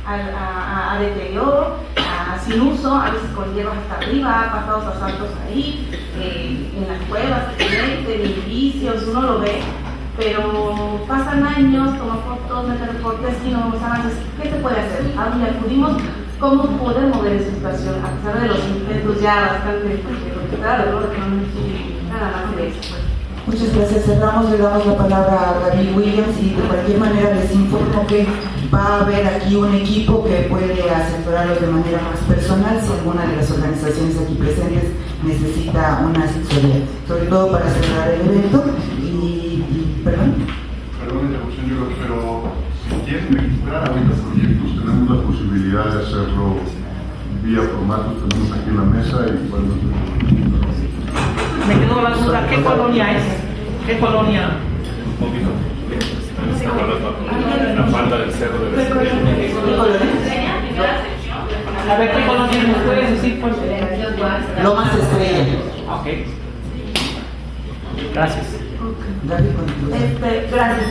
a deterioro, sin uso, a veces con hierbas hasta arriba, pasados asaltos ahí, en las cuevas, en edificios, uno lo ve. Pero pasan años, toman fotos, meten reportes y no vamos avances. ¿Qué se puede hacer? ¿A dónde acudimos? ¿Cómo poder mover esa situación? A pesar de los intentos ya bastante, porque claro, no nada más de eso. Muchas gracias. Cerramos, le damos la palabra a Gaby Williams y de cualquier manera les informo que va a haber aquí un equipo que puede asesorarlos de manera más personal si alguna de las organizaciones aquí presentes necesita una asesoría, sobre todo para cerrar el evento. Perdón, interrupción, pero si quieren registrar ahorita proyectos, tenemos la posibilidad de hacerlo vía formato, tenemos aquí en la mesa y cuando... Me quedo la duda, ¿qué colonia es? ¿Qué colonia? Un poquito. La falda del cerro de la Estrella. A ver, ¿qué colonia nos puedes decir? Por Lomas Estrella. Ok. Gracias. Gracias.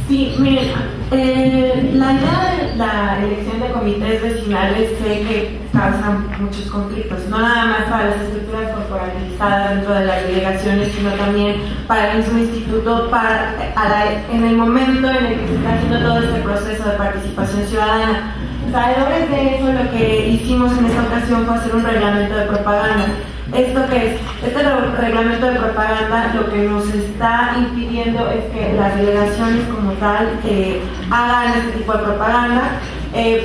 Sí, miren, la idea de la elección de comités vecinales sé que causan muchos conflictos, no nada más para las estructuras corporativizadas dentro de las delegaciones, sino también para el mismo instituto, en el momento en el que se está haciendo todo este proceso de participación ciudadana. Sabedores de eso, lo que hicimos en esta ocasión fue hacer un reglamento de propaganda. ¿Esto qué es? Este reglamento de propaganda lo que nos está impidiendo es que las delegaciones como tal hagan este tipo de propaganda, que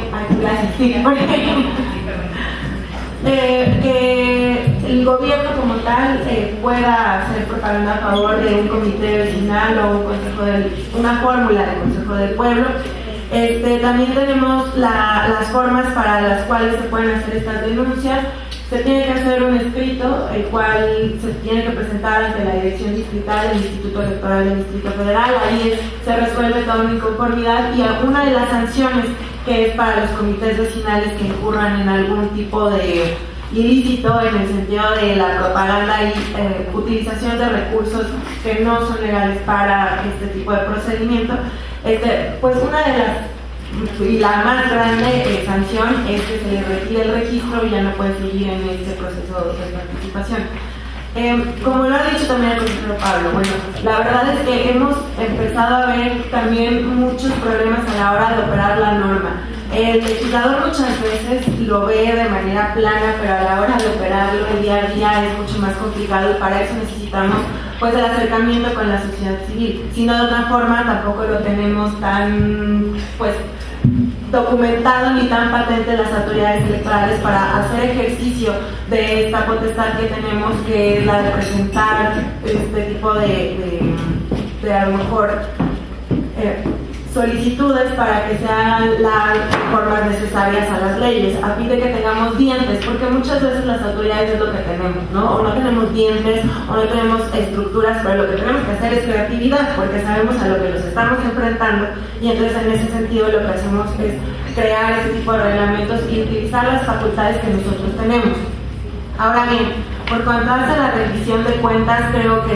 el gobierno como tal pueda hacer propaganda a favor de un comité vecinal o un una fórmula de consejo del pueblo. También tenemos las formas para las cuales se pueden hacer estas denuncias. Se tiene que hacer un escrito, el cual se tiene que presentar ante la dirección distrital del Instituto Electoral del Distrito Federal. Ahí se resuelve toda una inconformidad y alguna de las sanciones que es para los comités vecinales que incurran en algún tipo de ilícito en el sentido de la propaganda y utilización de recursos que no son legales para este tipo de procedimiento. Pues una de las y la más grande sanción es que se le retire el registro y ya no puede seguir en este proceso de participación. Como lo ha dicho también el consejero Pablo, bueno, la verdad es que hemos empezado a ver también muchos problemas a la hora de operar la norma. El legislador muchas veces lo ve de manera plana, pero a la hora de operarlo el día a día es mucho más complicado y para eso necesitamos pues el acercamiento con la sociedad civil. Si no, de otra forma tampoco lo tenemos tan pues documentado ni tan patente las autoridades electorales para hacer ejercicio de esta potestad que tenemos, que es la de presentar este tipo de a lo mejor solicitudes para que se hagan las reformas necesarias a las leyes, a fin de que tengamos dientes, porque muchas veces las autoridades es lo que tenemos, ¿no? O no tenemos dientes, o no tenemos estructuras, pero lo que tenemos que hacer es creatividad, porque sabemos a lo que nos estamos enfrentando, y entonces en ese sentido lo que hacemos es crear ese tipo de reglamentos y utilizar las facultades que nosotros tenemos. Ahora bien, por cuanto hace la rendición de cuentas, creo que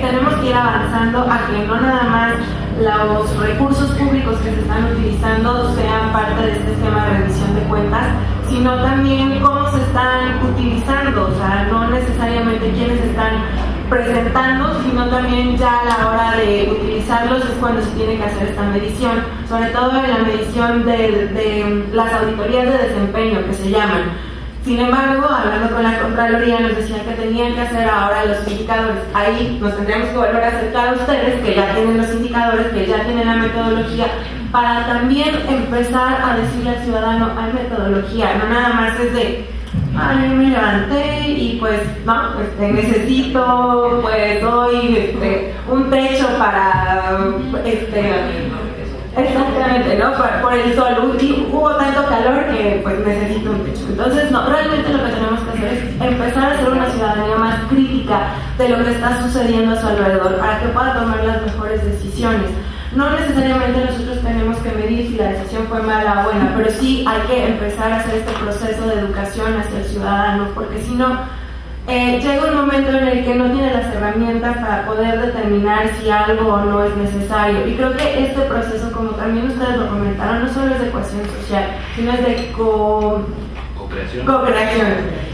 tenemos que ir avanzando a que no nada más los recursos públicos que se están utilizando sean parte de este esquema de rendición de cuentas, sino también cómo se están utilizando, o sea, no necesariamente quiénes están presentando, sino también ya a la hora de utilizarlos es cuando se tiene que hacer esta medición, sobre todo en la medición de las auditorías de desempeño que se llaman. Sin embargo, hablando con la Contraloría, nos decían que tenían que hacer ahora los indicadores. Ahí nos tendríamos que volver a acercar a ustedes, que ya tienen los indicadores, que ya tienen la metodología, para también empezar a decirle al ciudadano, hay metodología, no nada más es de, ay, me levanté y pues, no, pues necesito, pues hoy un techo para, exactamente, ¿no? Por el sol, hubo tanto calor que pues necesito un techo. Entonces, no, realmente lo que tenemos que hacer es empezar a hacer una ciudadanía más crítica de lo que está sucediendo a su alrededor para que pueda tomar las mejores decisiones. No necesariamente nosotros tenemos que medir si la decisión fue mala o buena, pero sí hay que empezar a hacer este proceso de educación hacia el ciudadano, porque si no, llega un momento en el que no tiene las herramientas para poder determinar si algo o no es necesario. Y creo que este proceso, como también ustedes lo comentaron, no solo es de cohesión social, sino es de cooperación.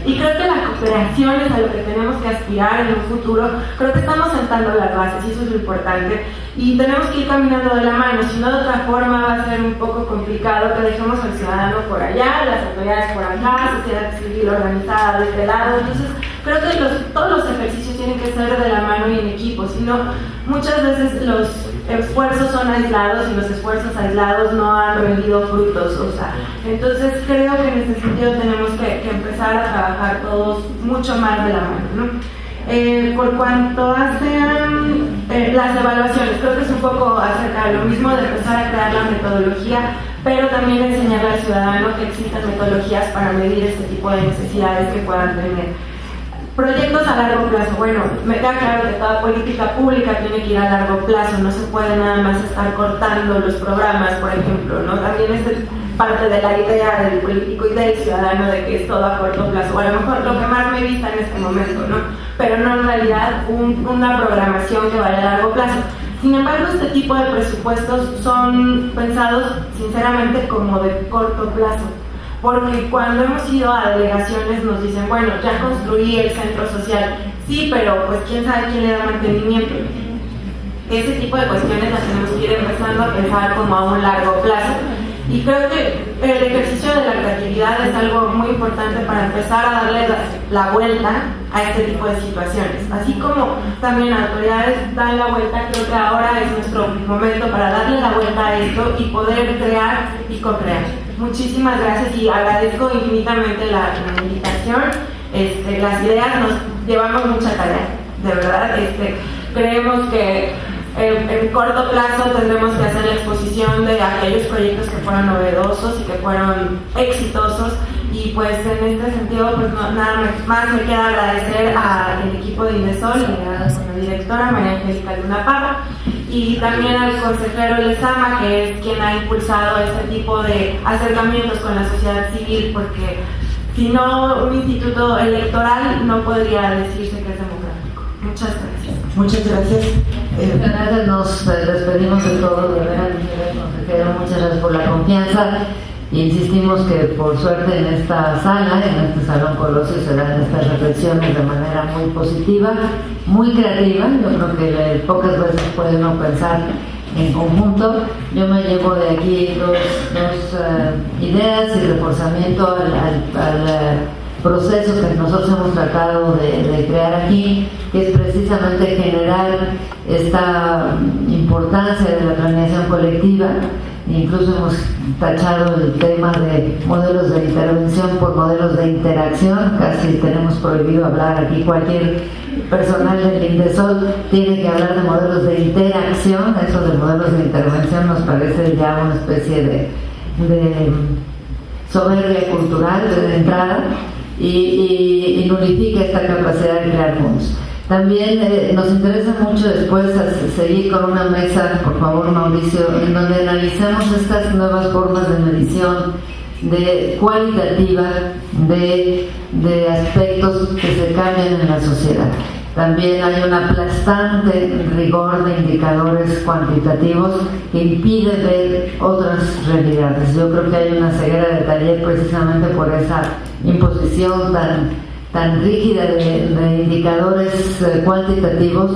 Y creo que la cooperación es a lo que tenemos que aspirar en un futuro. Creo que estamos sentando las bases y eso es lo importante. Y tenemos que ir caminando de la mano, si no de otra forma va a ser un poco complicado que dejemos al ciudadano por allá, las autoridades por acá, sociedad civil organizada de este lado. Entonces creo que todos los ejercicios tienen que ser de la mano y en equipo, si no muchas veces los esfuerzos son aislados y los esfuerzos aislados no han rendido frutos, o sea, entonces creo que en este sentido tenemos que empezar a trabajar todos mucho más de la mano, ¿no? Por cuanto hace las evaluaciones, creo que es un poco acerca de lo mismo, de empezar a crear la metodología, pero también enseñarle al ciudadano que existen metodologías para medir este tipo de necesidades que puedan tener. Proyectos a largo plazo. Bueno, me queda claro que toda política pública tiene que ir a largo plazo, no se puede nada más estar cortando los programas, por ejemplo, ¿no? También es parte de la idea del político y del ciudadano de que es todo a corto plazo, o a lo mejor lo que más me vista en este momento, ¿no? Pero no en realidad una programación que vaya a largo plazo. Sin embargo, este tipo de presupuestos son pensados sinceramente como de corto plazo. Porque cuando hemos ido a delegaciones nos dicen, bueno, ya construí el centro social, sí, pero pues quién sabe quién le da mantenimiento. Ese tipo de cuestiones las tenemos que ir empezando a pensar como a un largo plazo. Y creo que el ejercicio de la creatividad es algo muy importante para empezar a darle la vuelta a este tipo de situaciones. Así como también las autoridades dan la vuelta, creo que ahora es nuestro momento para darle la vuelta a esto y poder crear y co-crear. Muchísimas gracias y agradezco infinitamente la invitación. Las ideas nos llevamos mucha tarea, de verdad. Creemos que en corto plazo tendremos que hacer la exposición de aquellos proyectos que fueron novedosos y que fueron exitosos. Y pues en este sentido, pues nada más me queda agradecer al equipo de Indesol, liderado con la directora María Angélica Luna Parra, y también al consejero Lezama, que es quien ha impulsado este tipo de acercamientos con la sociedad civil, porque si no, un instituto electoral no podría decirse que es democrático. Muchas gracias. Muchas gracias. Muchas gracias, nos despedimos de todo, de verdad, consejero, muchas gracias por la confianza. Insistimos que por suerte en esta sala, en este Salón Colosio, se dan estas reflexiones de manera muy positiva, muy creativa. Yo creo que pocas veces puede uno pensar en conjunto. Yo me llevo de aquí dos ideas y reforzamiento al proceso que nosotros hemos tratado de crear aquí, que es precisamente generar esta importancia de la planeación colectiva. Incluso hemos tachado el tema de modelos de intervención por modelos de interacción. Casi tenemos prohibido hablar aquí. Cualquier personal del INDESOL tiene que hablar de modelos de interacción. Eso de modelos de intervención nos parece ya una especie de soberbia cultural de entrada y nulifica esta capacidad de crear mundos. También nos interesa mucho después seguir con una mesa, por favor Mauricio, en donde analicemos estas nuevas formas de medición cualitativa de aspectos que se cambian en la sociedad. También hay un aplastante rigor de indicadores cuantitativos que impide ver otras realidades. Yo creo que hay una ceguera de taller precisamente por esa imposición tan rígida de indicadores cuantitativos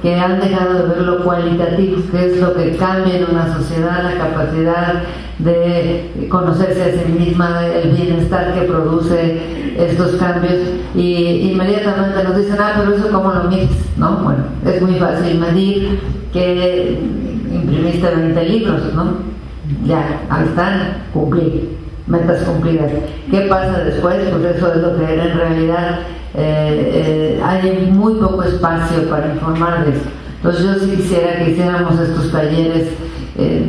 que han dejado de ver lo cualitativo, que es lo que cambia en una sociedad, la capacidad de conocerse a sí misma, el bienestar que produce estos cambios. Y inmediatamente nos dicen, pero eso cómo lo mides, ¿no? Bueno, es muy fácil medir que imprimiste 20 libros, ¿no? Ya, ahí están, cumplí. Metas cumplidas. ¿Qué pasa después? Pues eso es lo que en realidad hay muy poco espacio para informar de eso. Entonces yo sí quisiera que hiciéramos estos talleres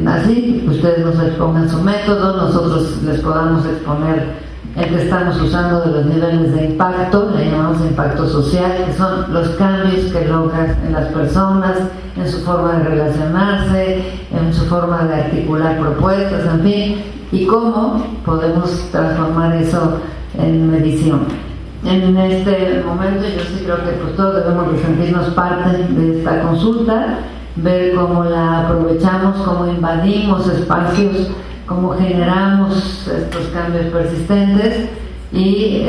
así, que ustedes nos expongan su método, nosotros les podamos exponer el que estamos usando de los niveles de impacto, le llamamos impacto social, que son los cambios que logran en las personas, en su forma de relacionarse, en su forma de articular propuestas, en fin, y cómo podemos transformar eso en medición. En este momento yo sí creo que pues todos debemos de sentirnos parte de esta consulta, ver cómo la aprovechamos, cómo invadimos espacios, cómo generamos estos cambios persistentes y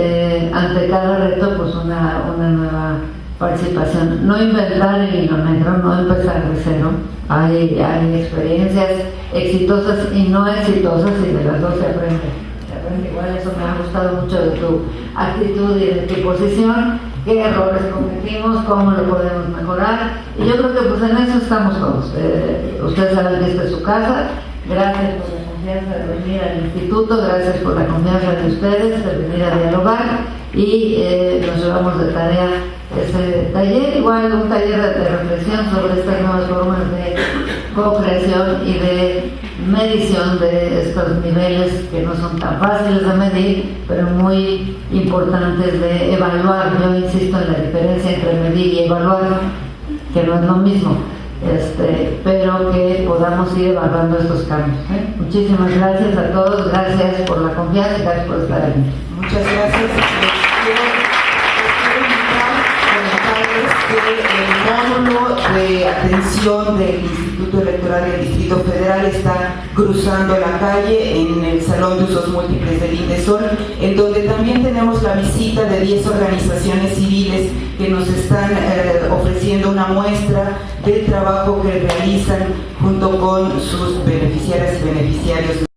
ante cada reto pues una nueva participación. No inventar el hilo negro, no empezar de cero. Hay experiencias exitosas y no exitosas y de las dos se aprende. Igual eso me ha gustado mucho de tu actitud y de tu posición, qué errores cometimos, cómo lo podemos mejorar. Y yo creo que pues en eso estamos todos. Ustedes saben que esta es su casa. Gracias por la confianza de venir al instituto, gracias por la confianza de ustedes, de venir a dialogar y nos llevamos de tarea este taller, igual un taller de reflexión sobre estas nuevas formas de co-creación y de medición de estos niveles que no son tan fáciles de medir, pero muy importantes de evaluar. Yo insisto en la diferencia entre medir y evaluar, que no es lo mismo. Pero que podamos ir evaluando estos cambios. Muchísimas gracias a todos, gracias por la confianza y gracias por estar aquí. Muchas gracias. El módulo de atención del Instituto Electoral del Distrito Federal está cruzando la calle en el Salón de Usos Múltiples del INDESOL, en donde también tenemos la visita de 10 organizaciones civiles que nos están ofreciendo una muestra del trabajo que realizan junto con sus beneficiarias y beneficiarios